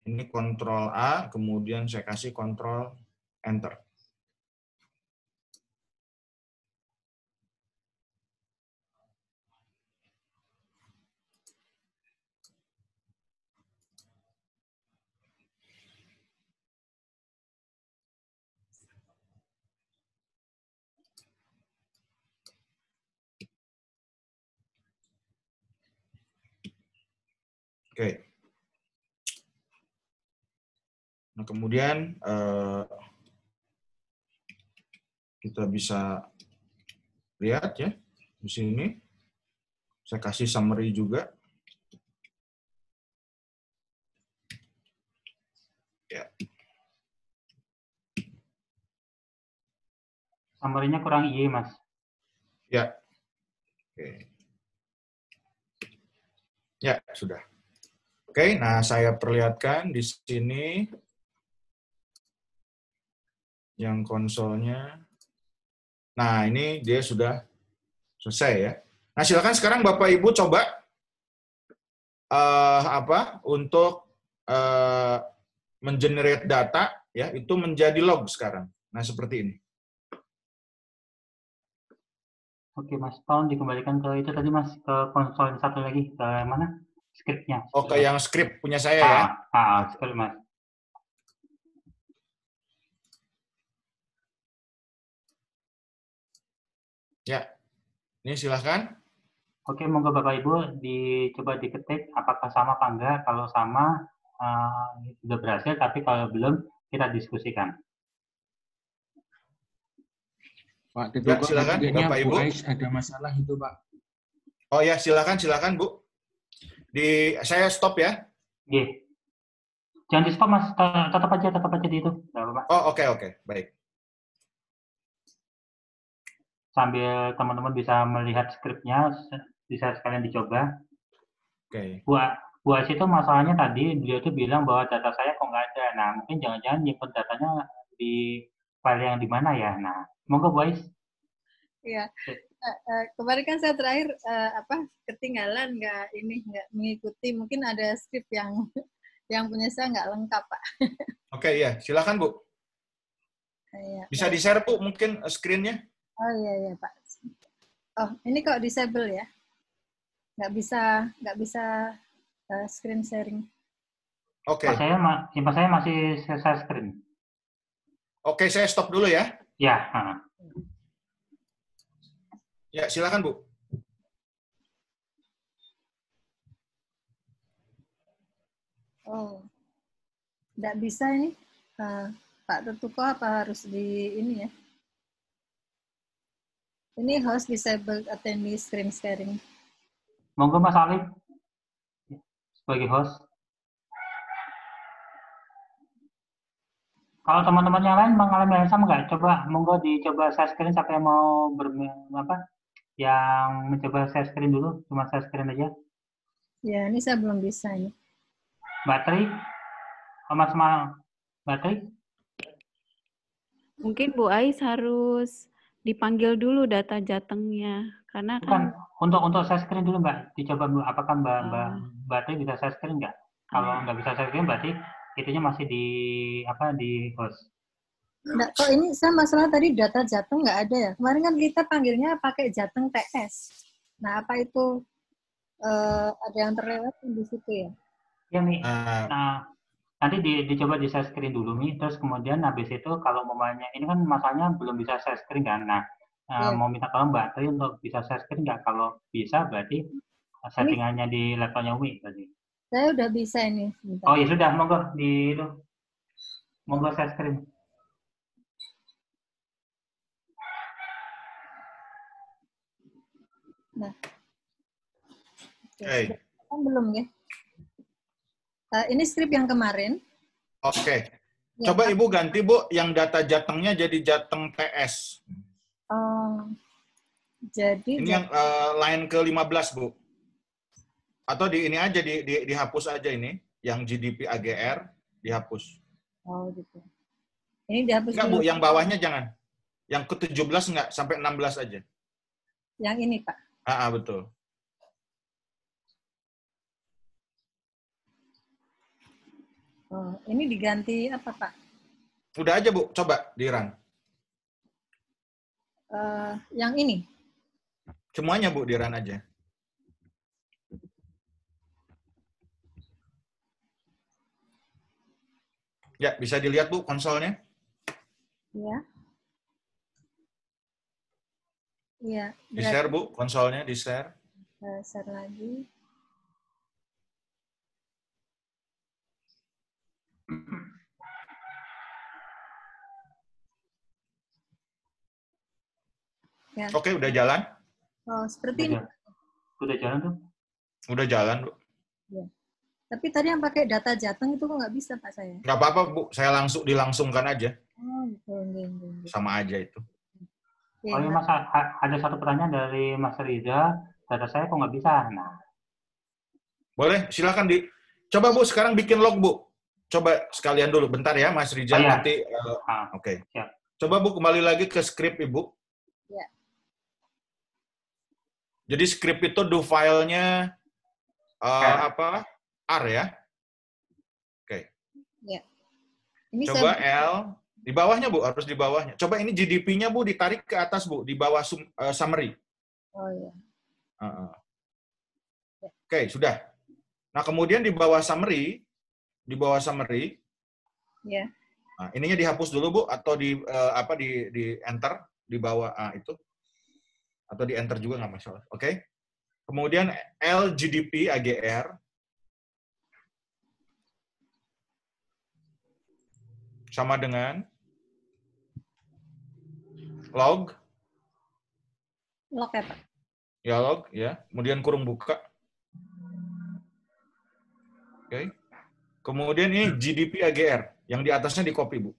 Ini Ctrl A, kemudian saya kasih Ctrl Enter. Oke. Nah, kemudian kita bisa lihat ya di sini. Saya kasih summary juga. Ya. Summary-nya kurang iya, Mas. Ya. Oke. Ya, sudah. Oke, nah saya perlihatkan di sini yang konsolnya. Nah, ini dia sudah selesai ya. Nah, silakan sekarang Bapak Ibu coba untuk mengenerate data ya, itu menjadi log sekarang. Nah, seperti ini. Oke, Mas. Tolong dikembalikan ke itu tadi, Mas. Ke konsol satu lagi. Ke mana? Script-nya. Oke, yang script punya saya ya. Script, Mas. Ya, ini silahkan. Oke, monggo Bapak Ibu dicoba diketik apakah sama apa enggak. Kalau sama, sudah berhasil, tapi kalau belum, kita diskusikan. Pak Teguh, Ya, silakan Bapak Ibu. Bu Ais ada masalah itu, Pak. Oh ya, silakan Bu. Saya stop ya. Oke. Jangan di stop, Mas. Tetap aja di itu. Bapak. Oh, oke. Baik. Sambil teman-teman bisa melihat skripnya, bisa sekalian dicoba. Oke. Bu Ais itu masalahnya tadi, beliau itu bilang bahwa data saya kok nggak ada. Nah, mungkin jangan-jangan nyimpen datanya di file yang di mana ya. Nah, monggo Bu Ais. Iya. Kemarin kan saya terakhir ketinggalan nggak mengikuti, mungkin ada skrip yang punya saya nggak lengkap, Pak. Oke, ya, silakan Bu. Ya, bisa di-share Bu mungkin screen-nya? Oh iya Pak. Oh, ini kok disable ya? Nggak bisa screen sharing. Oke. Pas saya masih share screen. Oke, saya stop dulu ya. Ya. Ya, silakan Bu. Oh, nggak bisa ini, Pak Tetuko, apa harus di ini ya? Ini host disabled attendee screen sharing. Monggo Mas Alif sebagai host. Kalau teman-teman yang lain mengalami hal yang sama nggak? Coba, monggo dicoba share screen. Siapa yang mau yang mencoba share screen dulu, cuma share screen aja. Ya, ini saya belum bisa ini. Mbak Tri, Mas Mbak Tri? Mungkin Bu Ais harus dipanggil dulu data jatengnya, karena Bukan, untuk share screen dulu Mbak. Dicoba apakah Mbak Tri bisa share screen nggak? Kalau nggak bisa share screen berarti itunya masih di host. Nah, kok ini saya masalah tadi data jateng nggak ada ya? Kemarin kan kita panggilnya pakai jateng TS. Nah, apa itu ada yang terlewat di situ ya. Ya Mi. Nah, Nah, nanti dicoba di share screen dulu Mi. Terus kemudian habis itu kalau mamanya ini kan masanya belum bisa share screen kan. Nah, Iya. mau minta tolong Mbak Tri untuk bisa share screen nggak? Kalau bisa berarti settingannya di laptopnya Umi berarti. Saya udah bisa ini. Sebentar. Oh ya sudah, monggo di itu. Monggo share screen. Nah. Oke. Kan belum ya? Ini skrip yang kemarin. Oke. Ya, Coba Ibu ganti, Bu, yang data jatengnya jadi jateng PS. Jadi Ini yang line ke-15, Bu. Atau di ini aja, dihapus aja ini. Yang GDP AGR, dihapus. Oh, gitu. Ini dihapus Enggak, dulu. Bu, yang bawahnya jangan. Yang ke-17 enggak, sampai 16 aja. Yang ini, Pak. Betul. Oh, ini diganti apa, Pak? Udah aja, Bu. Coba di-run. Yang ini? Semuanya, Bu, di-run aja. Ya, bisa dilihat, Bu, konsolnya. Ya. Iya. Di-share, Bu, konsolnya, di-share. Share lagi. Ya. Oke, udah jalan? Oh, seperti ini. Udah jalan tuh? Udah jalan, Bu. Ya. Tapi tadi yang pakai data jateng itu kok nggak bisa, Pak, saya? Nggak apa-apa, Bu. Saya dilangsungkan aja. Oh, betul. Sama aja itu. Oh iya, Mas, ada satu pertanyaan dari Mas Riza. Data saya kok nggak bisa? Nah. Boleh, silakan coba, Bu, sekarang bikin log, Bu. Coba sekalian dulu. Bentar ya, Mas Rizal, iya. nanti. Oke. Siap. Coba, Bu, kembali lagi ke script, Ibu. Ya. Jadi script itu do filenya apa? R ya? Oke. Ya. Ini Coba L. Di bawahnya, Bu. Harus di bawahnya. Coba ini GDP-nya, Bu, ditarik ke atas, Bu. Di bawah summary. Oh, iya. Oke, sudah. Nah, kemudian di bawah summary, Ya. nah, ininya dihapus dulu, Bu, atau di enter di bawah itu. Atau di enter juga nggak masalah. Oke. Kemudian LGDP AGR sama dengan log. Log ya, Pak? Ya, log, ya. Kemudian kurung buka. Oke. Kemudian ini GDP AGR. Yang di atasnya di copy, Bu.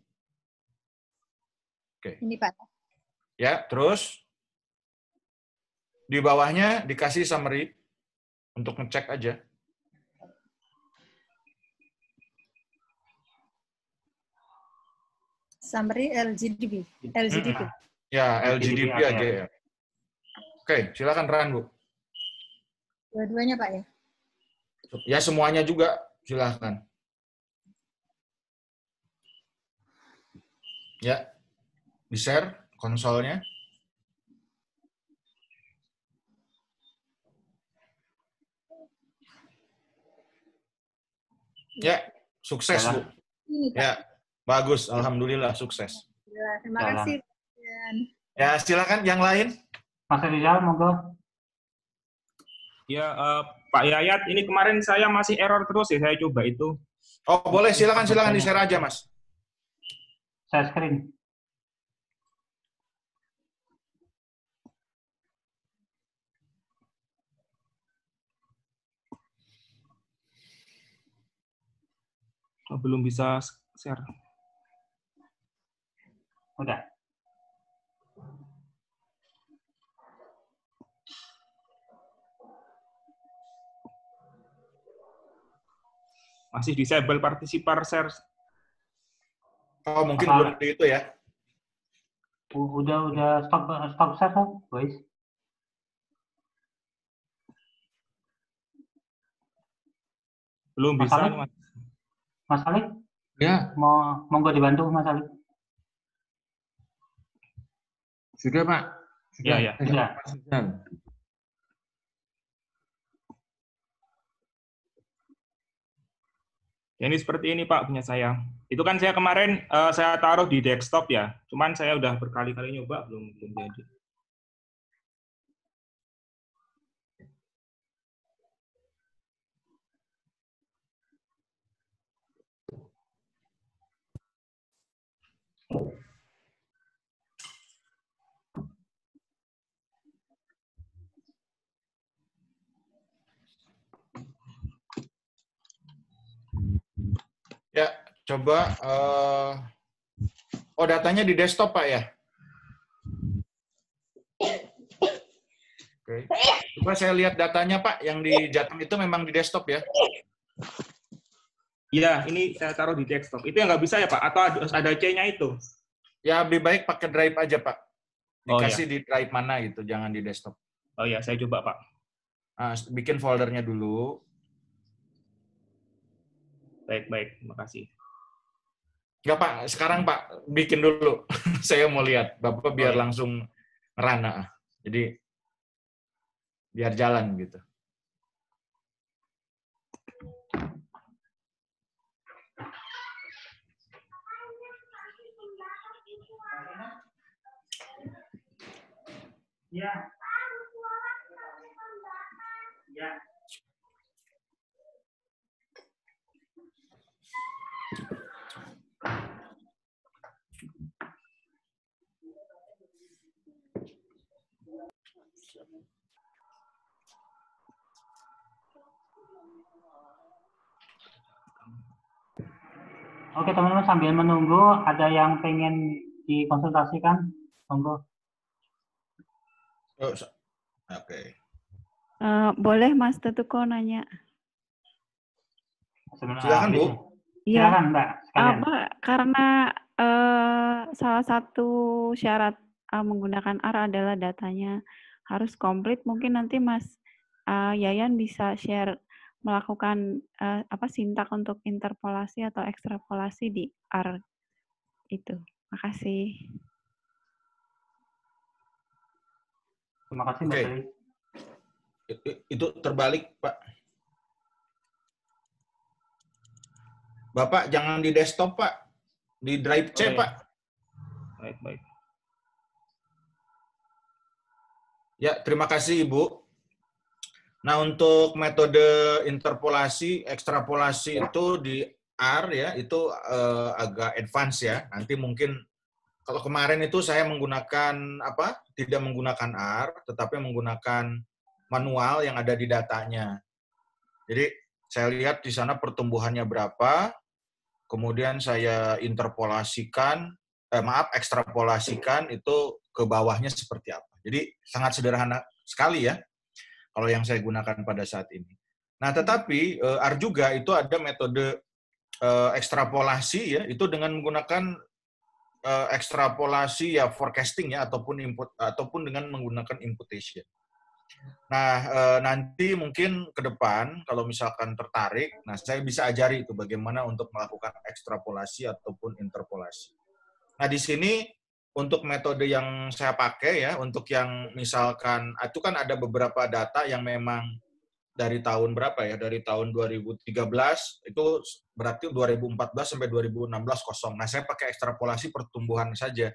Oke. Ini, Pak. Ya, terus di bawahnya dikasih summary untuk ngecek aja. Summary LGDP. Ya, LGDP AGR. Oke, silakan run, Bu. Dua-duanya, Pak, ya? Ya, semuanya juga silakan. Ya, di-share konsolnya. Ya, sukses, Bu. Ya, bagus. Alhamdulillah, sukses. Ya, terima kasih. Ya, silakan yang lain. Mas Rizal, monggo. Ya, Pak Yayat, ini kemarin saya masih error terus ya, saya coba itu. Oh, boleh, silakan di-share aja, Mas. Share screen. Oh, belum bisa share. Udah. Masih disable participar share. Oh, mungkin belum di itu ya. Udah stop share, guys. Belum bisa, Mas. Mas Alif? Ya. Monggo dibantu, Mas Alif. Sudah, Pak. Sudah. Sudah. Ini seperti ini Pak punya saya. Itu kan saya kemarin saya taruh di desktop ya. Cuman saya udah berkali-kali nyoba belum jadi. Ya, coba. Oh, datanya di desktop, Pak, ya? Oke. Coba saya lihat datanya, Pak. Yang di Jateng itu memang di desktop, ya? Iya, ini saya taruh di desktop. Itu yang nggak bisa ya Pak? Atau ada C-nya itu? Ya, lebih baik pakai drive aja, Pak. Oh, Dikasih ya. di drive mana gitu, jangan di desktop. Oh ya, saya coba Pak. Nah, bikin foldernya dulu. Baik, terima kasih. Enggak, Pak. Sekarang, Pak, bikin dulu. Saya mau lihat. Bapak biar ya. langsung ngerana. Jadi, biar jalan gitu. Ya. Ya. Oke teman-teman, sambil menunggu ada yang pengen dikonsultasikan, monggo. Oke. Boleh Mas Tetuko nanya? Silakan, Bu. Iya. Silakan Mbak. Sekalian. Karena salah satu syarat menggunakan R adalah datanya harus komplit. Mungkin nanti Mas Yayan bisa share melakukan sintak untuk interpolasi atau ekstrapolasi di R itu. Makasih. Terima kasih Mbak Sri. Itu terbalik, Pak. Bapak jangan di desktop, Pak. Di drive C, Pak. Baik. Ya, terima kasih, Ibu. Nah, untuk metode interpolasi, ekstrapolasi itu di R ya, itu agak advance ya. Nanti mungkin kalau kemarin itu saya menggunakan tidak menggunakan R, tetapi menggunakan manual yang ada di datanya. Jadi saya lihat di sana pertumbuhannya berapa, kemudian saya ekstrapolasikan itu ke bawahnya seperti apa. Jadi sangat sederhana sekali ya, kalau yang saya gunakan pada saat ini. Nah, tetapi R juga itu ada metode ekstrapolasi ya, itu dengan menggunakan ekstrapolasi ya forecasting ya ataupun dengan menggunakan imputation. Nah, nanti mungkin ke depan kalau misalkan tertarik, nah saya bisa ajari itu bagaimana untuk melakukan ekstrapolasi ataupun interpolasi. Nah, di sini untuk metode yang saya pakai ya, untuk yang misalkan itu kan ada beberapa data yang memang dari tahun berapa ya? Dari tahun 2013 itu berarti 2014 sampai 2016 kosong. Nah, saya pakai ekstrapolasi pertumbuhan saja,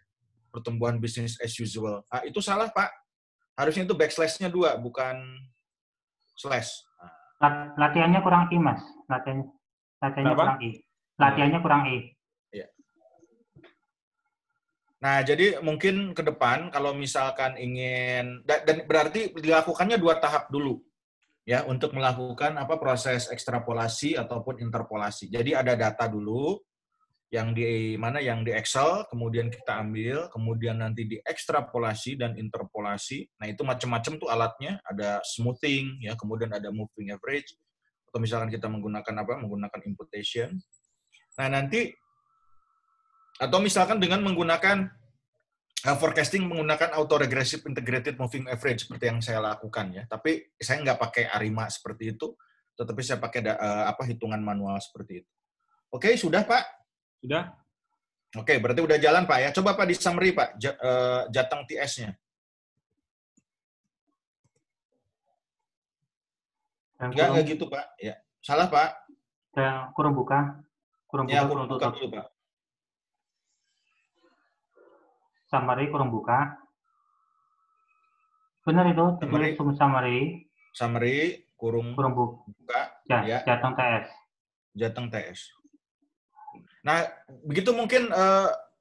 pertumbuhan business as usual. Nah, itu salah, Pak. Harusnya itu backslash-nya 2, bukan slash. Latihannya kurang I, Mas. Latihannya kurang I. Latihannya kurang I. Ya. Nah, jadi mungkin ke depan kalau misalkan ingin, dan berarti dilakukannya 2 tahap dulu. Ya, untuk melakukan proses ekstrapolasi ataupun interpolasi. Jadi ada data dulu yang di Excel, kemudian kita ambil, kemudian nanti diekstrapolasi dan interpolasi. Nah, itu macam-macam tuh alatnya, ada smoothing ya, kemudian ada moving average, atau misalkan kita menggunakan imputation. Nah, nanti atau misalkan dengan menggunakan forecasting menggunakan autoregressive integrated moving average seperti yang saya lakukan ya. Tapi saya nggak pakai ARIMA seperti itu, tetapi saya pakai hitungan manual seperti itu. Oke, sudah Pak? Sudah. Oke, berarti udah jalan Pak ya. Coba Pak di summary Pak, Jateng TS-nya. Enggak gitu Pak. Ya, salah Pak. Kurung buka, Ya, kurung kurung buka tutup. dulu, Pak. Summary, kurung buka. Benar itu, Summary. tulis summary, Summary, kurung kurung buka, ya, Jateng TS. Jateng TS. Nah, begitu mungkin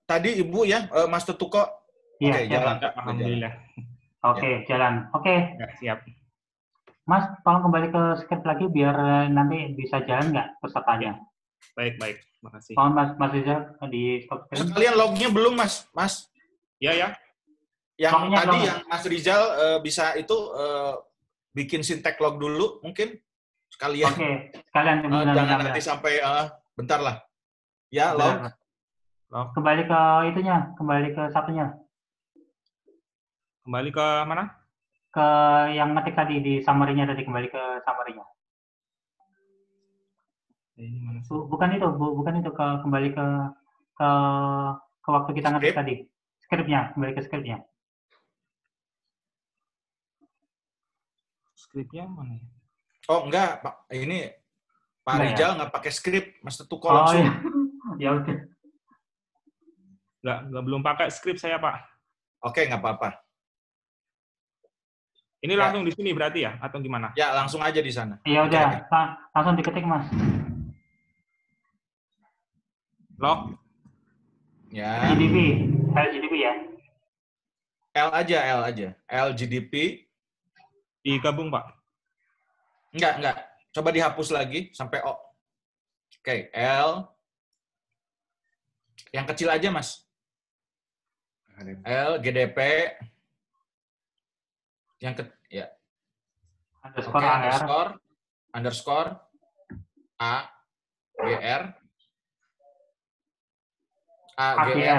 tadi Ibu ya, Mas Tetuko. Iya, Oke, siap, jalan, Mas. Pak. Alhamdulillah. Oke, jalan. Oke, Ya, siap. Mas, tolong kembali ke script lagi biar nanti bisa jalan nggak pesertanya. Baik, baik. Makasih. Mohon Mas Rizal di stop screen. Sekalian lognya belum, Mas? Mas? Ya, ya. Yang Lognya tadi belum. yang Mas Rizal bisa itu bikin syntax log dulu mungkin sekalian. Oke, sekalian Jangan nanti sampai bentar lah. Ya, log. Kembali ke itunya, kembali ke satunya. Kembali ke mana? Ke yang ngetik tadi di summary-nya tadi, kembali ke summary-nya. Ini mana sih? Bukan itu, bukan itu, kembali ke waktu kita ngetik tadi. Skripnya, kembali ke skripnya. Skripnya mana ya? Oh, enggak, Pak. Ini Pak Enggak, Rizal nggak pakai skrip, Mas Tetuko Oh langsung. iya. Ya udah. Belum pakai skrip saya, Pak. Oke, nggak apa-apa. Ini Ya. langsung di sini berarti ya? Atau gimana? Ya, langsung aja di sana. Ya Oke. udah, langsung diketik, Mas. Log. Ya. LGDP ya. L aja. LGDP. Digabung, Pak. Enggak. Coba dihapus lagi sampai O. Oke, L. Yang kecil aja, Mas. L, GDP. Ya. Underscore Oke, AR. underscore A, GR. AGR.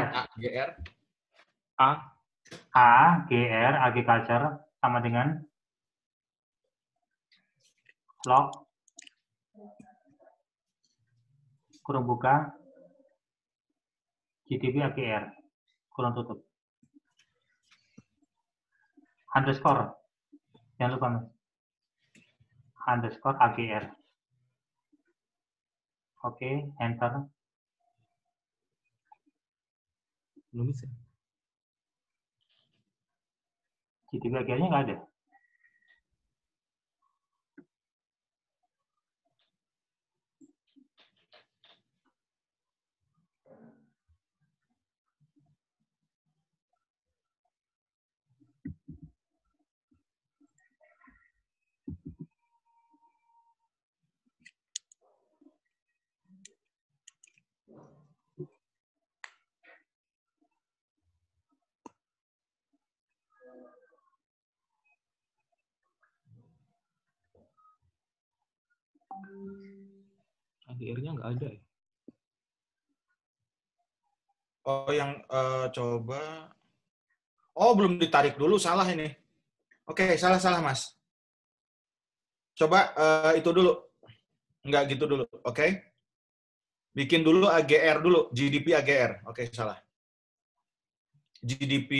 AGR, agriculture, sama dengan log, kurung buka, GDP AGR, kurung tutup. Underscore, jangan lupa, Mas. Underscore AGR. Oke, enter. Belum bisa. GDP AGR-nya nggak ada. AGR-nya nggak ada ya? Oh, yang coba. Oh, belum ditarik dulu, salah ini. Oke, salah, Mas. Coba itu dulu. Enggak gitu dulu, oke? Bikin dulu AGR dulu, GDP AGR. Oke, salah. GDP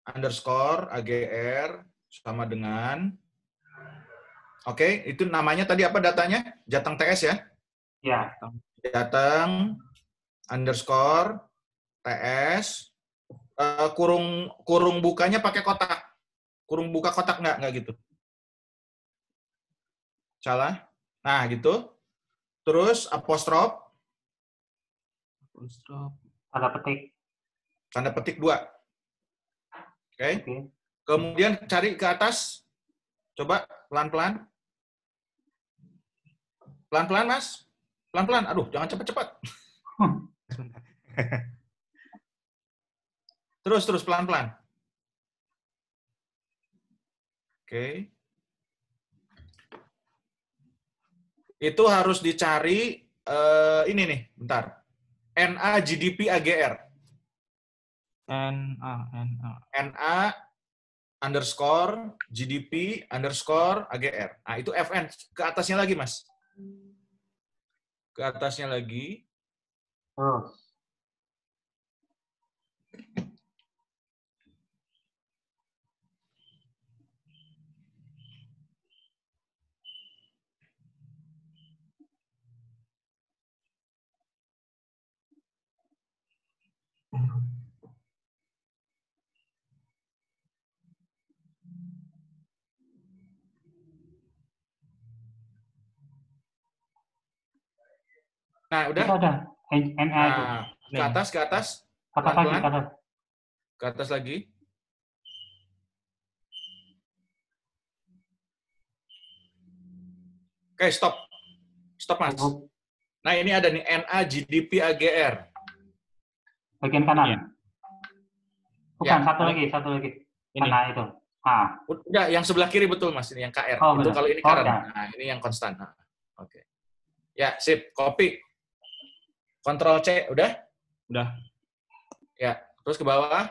underscore AGR sama dengan, oke, itu namanya tadi apa datanya? Jateng TS ya? Ya. Jateng underscore TS, kurung bukanya pakai kotak. Kurung buka kotak nggak gitu. Salah. Nah, gitu. Terus apostrof. Tanda petik 2. Oke. Kemudian cari ke atas. Coba pelan-pelan. Pelan-pelan, Mas. Pelan-pelan. Aduh, jangan cepat-cepat. Terus pelan-pelan. Oke. Itu harus dicari ini nih, bentar. NA GDP AGR. NA underscore GDP underscore AGR. Nah, itu FN. Ke atasnya lagi, Mas. Ke atasnya lagi. Terus. Nah, udah? Itu ada NA itu. Nah, ke atas. Ke atas lagi, Pelan-pelan. ke atas. Ke atas lagi. Oke, stop. Stop, Mas. Oh, Nah, ini ada nih NA GDP AGR. bagian kanan. Iya. Bukan, Ya. satu lagi. Ini. Kena itu. Ah. Udah, yang sebelah kiri betul, Mas. Ini yang KR. Oh, itu benar. kalau ini Oh, current. ya. Nah, ini yang konstan. Nah, oke. Ya, sip. Copy. Ctrl C, udah? Udah. Ya, terus ke bawah.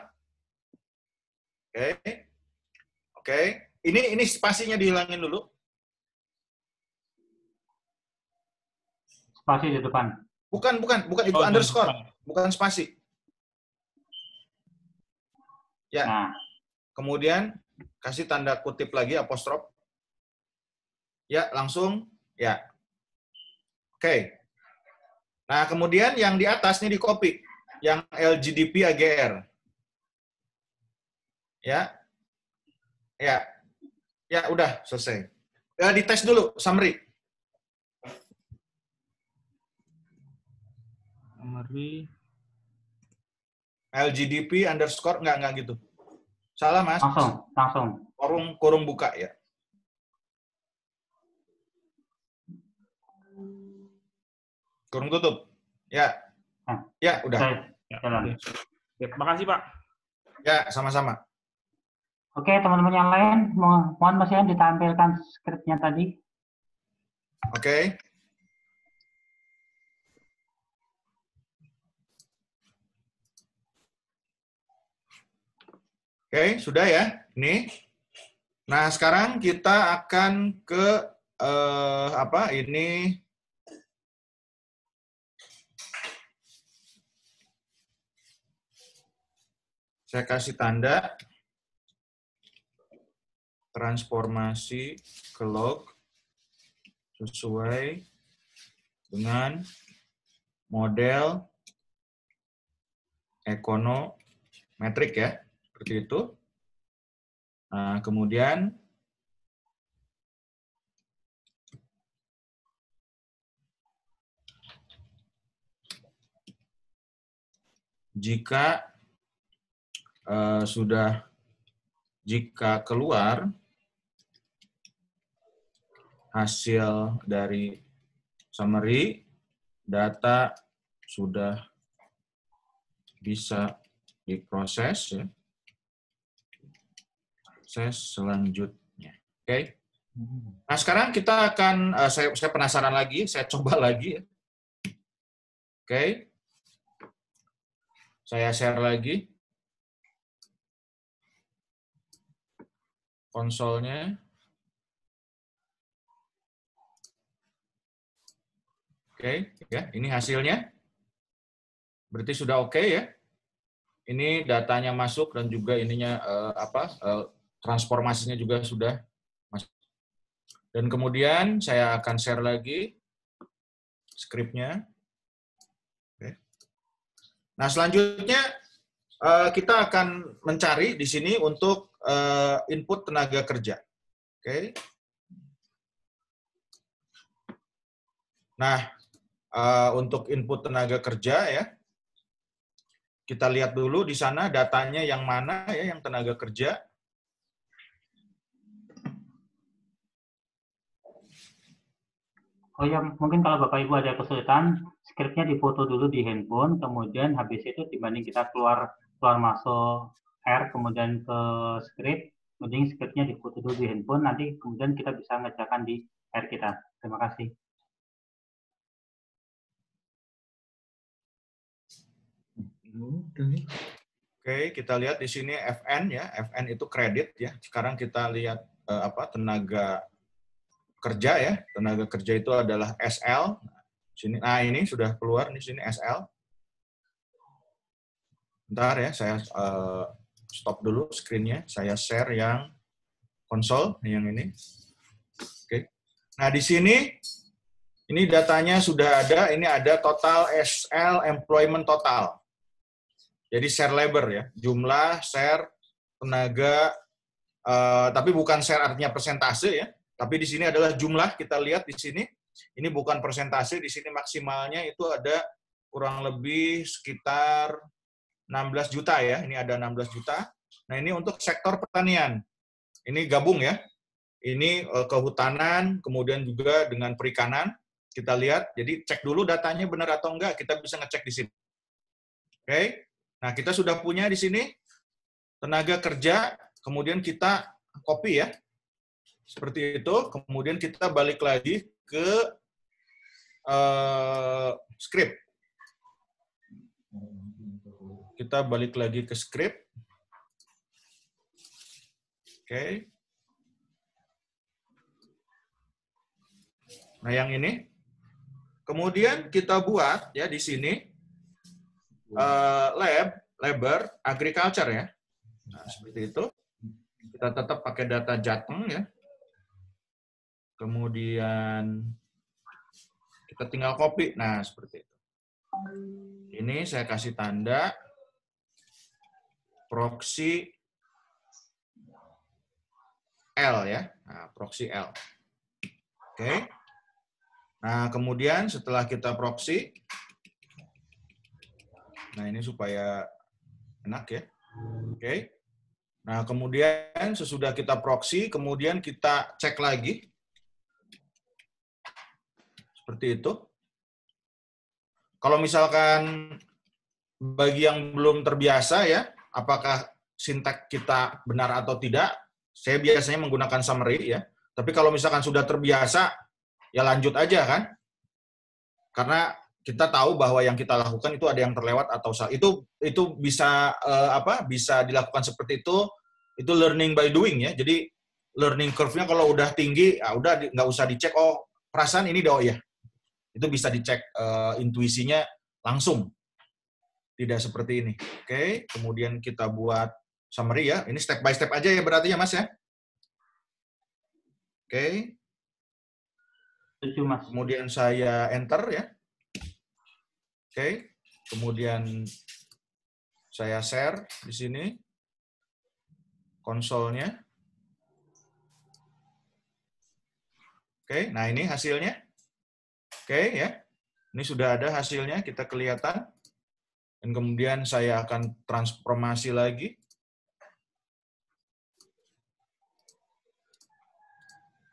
Oke. Oke. Ini spasinya dihilangin dulu. Spasi di depan. Bukan itu Oh, underscore, depan. bukan spasi. Ya. Nah, Kemudian kasih tanda kutip lagi apostrof. Ya, langsung ya. Oke. Nah, kemudian yang di atas ini di copy, yang LGDP AGR. Ya. Ya. Ya, udah selesai. Ya, dites dulu summary. Summary. LGDP underscore enggak gitu. Salah, Mas. langsung. Kurung buka ya. Kurung tutup. Ya. Ya, udah. Ya, Jalan. oke. Ya, terima kasih, Pak. Ya, sama-sama. Oke, teman-teman yang lain, mohon Mas Ian ditampilkan skripnya tadi. Oke. Oke, sudah ya. Ini. Nah, sekarang kita akan ke ini saya kasih tanda transformasi ke log sesuai dengan model ekonometrik ya. Seperti itu. Nah, kemudian jika keluar hasil dari summary, data sudah bisa diproses ya. Proses selanjutnya. Oke. Nah, sekarang kita akan saya penasaran lagi, saya coba lagi ya. Oke. Saya share lagi konsolnya. Oke, ya, ini hasilnya. Berarti sudah oke ya. Ini datanya masuk dan juga ininya transformasinya juga sudah masuk. Dan kemudian saya akan share lagi skripnya. Oke. Nah, selanjutnya kita akan mencari di sini untuk input tenaga kerja. Oke. Nah, untuk input tenaga kerja ya, kita lihat dulu di sana datanya yang mana ya, yang tenaga kerja. Oh ya, mungkin kalau Bapak Ibu ada kesulitan, skripnya difoto dulu di handphone, kemudian habis itu dibanding kita keluar masuk R, kemudian ke skrip, mending skripnya difoto dulu di handphone, nanti kemudian kita bisa ngerjakan di R kita. Terima kasih. Oke, kita lihat di sini FN ya, FN itu kredit ya. Sekarang kita lihat tenaga kerja ya, tenaga kerja itu adalah SL. Sini, nah ini sudah keluar di sini SL. Bentar ya, saya stop dulu screen-nya, saya share yang konsol yang ini. Oke. Nah di sini ini datanya sudah ada, ini ada total SL employment total. Jadi share labor ya, jumlah share tenaga, tapi bukan share artinya persentase ya. Tapi di sini adalah jumlah, kita lihat di sini Ini bukan persentase, di sini maksimalnya itu ada kurang lebih sekitar 16 juta ya. Ini ada 16 juta. Nah, ini untuk sektor pertanian. Ini gabung ya. Ini kehutanan, kemudian juga dengan perikanan. Kita lihat, jadi cek dulu datanya benar atau enggak, kita bisa ngecek di sini. Oke. Nah, kita sudah punya di sini tenaga kerja, kemudian kita copy ya. Seperti itu, kemudian kita balik lagi ke script. Kita balik lagi ke script. Oke. Nah, yang ini. Kemudian kita buat ya di sini labor, agriculture ya. Nah, seperti itu. Kita tetap pakai data Jateng ya. Kemudian kita tinggal copy. Nah, seperti itu. Ini saya kasih tanda proxy L ya. Nah, proxy L. Oke. Nah, kemudian setelah kita proxy, nah ini supaya enak ya. Oke. Nah, kemudian sesudah kita proxy, kemudian kita cek lagi. Seperti itu. Kalau misalkan bagi yang belum terbiasa ya, apakah sintak kita benar atau tidak, saya biasanya menggunakan summary ya. Tapi kalau misalkan sudah terbiasa, ya lanjut aja kan. Karena kita tahu bahwa yang kita lakukan itu ada yang terlewat atau salah. Itu bisa bisa dilakukan seperti itu learning by doing ya. Jadi learning curve-nya kalau udah tinggi, ya udah nggak usah dicek, oh perasaan ini oh ya. Itu bisa dicek intuisinya langsung. Tidak seperti ini. Oke, kemudian kita buat summary ya. Ini step by step aja ya berarti ya Mas ya. Oke. Kemudian saya enter ya. Oke. Kemudian saya share di sini konsolnya. Oke, nah ini hasilnya. Oke ya. Ini sudah ada hasilnya, kita kelihatan. Dan kemudian saya akan transformasi lagi.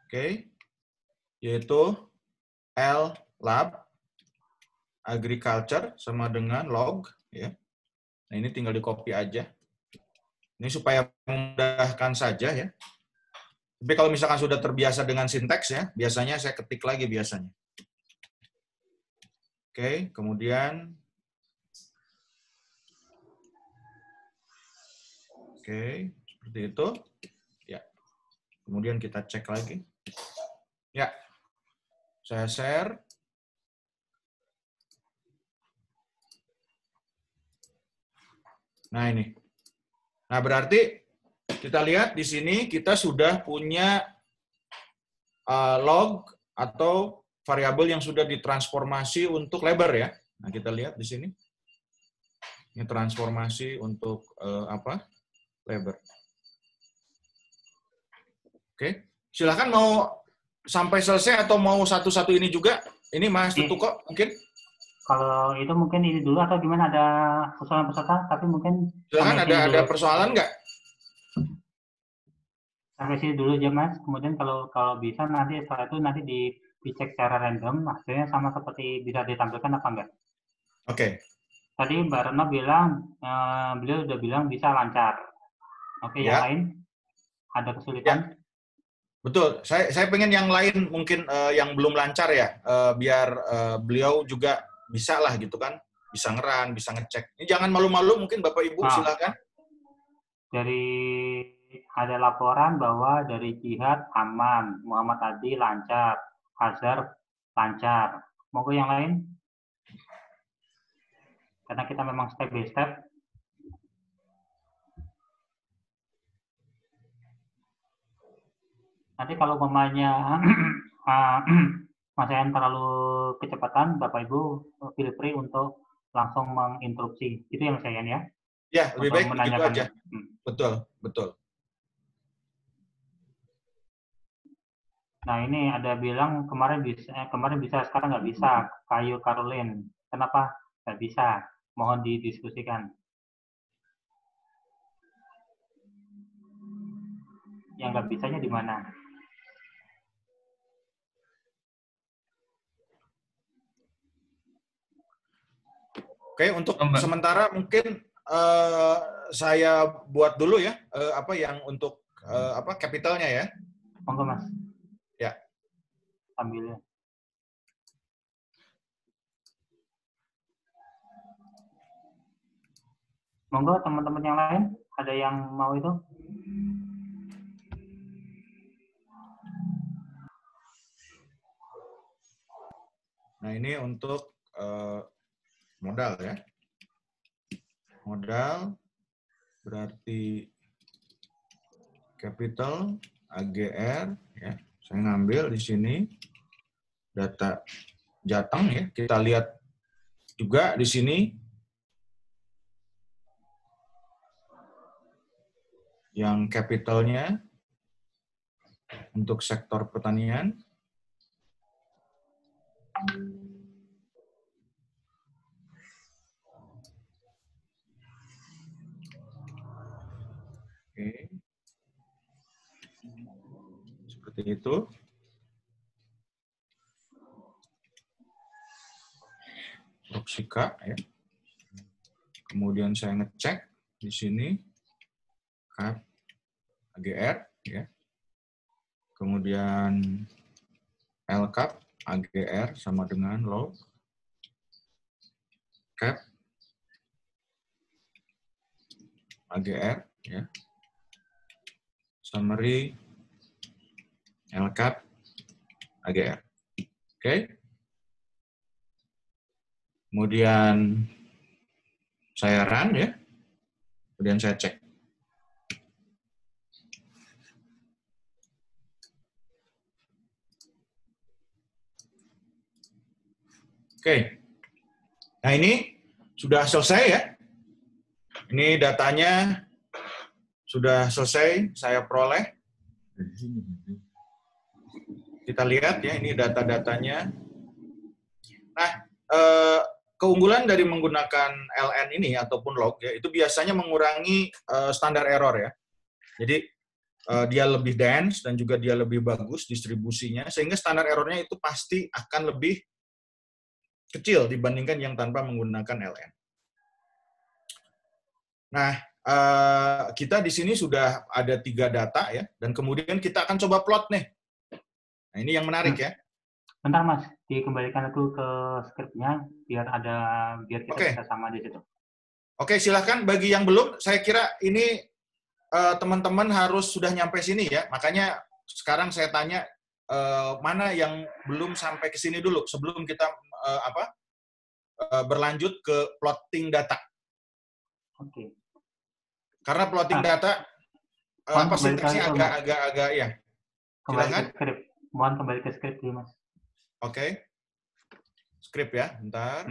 Oke. Yaitu L lab agriculture sama dengan log ya. Nah, ini tinggal di-copy aja. Ini supaya memudahkan saja ya. Tapi kalau misalkan sudah terbiasa dengan sinteks ya, biasanya saya ketik lagi biasanya. Oke, kemudian oke, seperti itu. Ya. Kemudian kita cek lagi. Ya. Saya share. Nah, ini. Nah, berarti kita lihat di sini kita sudah punya log atau variabel yang sudah ditransformasi untuk labor ya. Nah, kita lihat di sini. Ini transformasi untuk labor. Oke. Silakan mau sampai selesai atau mau satu-satu ini juga? Ini Mas Tutu kok mungkin? Kalau itu mungkin ini dulu atau gimana, ada persoalan-persoalan, tapi mungkin silakan, ada persoalan nggak? Sampai sini dulu aja Mas. Kemudian kalau bisa nanti setelah itu nanti dicek secara random hasilnya sama seperti bisa ditampilkan apa enggak? Oke. Tadi Mbak Retno bilang beliau udah bilang bisa lancar. Oke, yang lain ada kesulitan? Ya. Betul, saya pengen yang lain mungkin yang belum lancar ya, biar beliau juga bisa lah gitu kan, bisa ngeran, bisa ngecek. Ini jangan malu-malu, mungkin Bapak Ibu silakan. Ada laporan bahwa dari Jihad aman, Muhammad Adi lancar, Hazar lancar. Monggo yang lain? Karena kita memang step by step. Nanti kalau umpamanya Mas Yan terlalu kecepatan, Bapak Ibu feel free untuk langsung menginterupsi. Itu yang saya ya. Ya, lebih baik begitu aja. Betul, betul. Nah, ini ada bilang kemarin bisa, sekarang nggak bisa. Kayu Caroline, kenapa nggak bisa? Mohon didiskusikan. Yang nggak bisanya di mana? Oke, untuk sementara mungkin saya buat dulu ya apa yang untuk apa capitalnya ya. Monggo Mas. Ya. Ambil. Monggo teman-teman yang lain, ada yang mau itu? Nah, ini untuk modal ya. Modal berarti capital AGR ya. Saya ngambil di sini data Jateng ya. Kita lihat juga di sini yang capitalnya untuk sektor pertanian. Oke. Seperti itu. Proxika ya. Kemudian saya ngecek di sini cap AGR ya. Kemudian LCAP AGR sama dengan log cap AGR ya. Summary LCAP AGR. Oke. Kemudian saya run ya. Kemudian saya cek. Oke. Nah, ini sudah selesai ya. Ini datanya sudah selesai saya peroleh. Kita lihat ya, ini data-datanya. Nah, keunggulan dari menggunakan LN ini ataupun log ya, itu biasanya mengurangi standar error ya. Jadi dia lebih dense dan juga dia lebih bagus distribusinya, sehingga standar errornya itu pasti akan lebih kecil dibandingkan yang tanpa menggunakan LN. Nah, kita di sini sudah ada 3 data ya, dan kemudian kita akan coba plot nih. Nah, ini yang menarik ya. Bentar Mas, dikembalikan aku ke skripnya biar kita bisa sama di situ. Oke, silahkan bagi yang belum, saya kira ini teman-teman harus sudah nyampe sini ya. Makanya sekarang saya tanya mana yang belum sampai ke sini dulu sebelum kita berlanjut ke plotting data. Oke. Karena plotting data sintaksnya agak ya. Kembali ke skrip. Mohon kembali ke skrip dulu Mas. Oke. Skrip ya, bentar.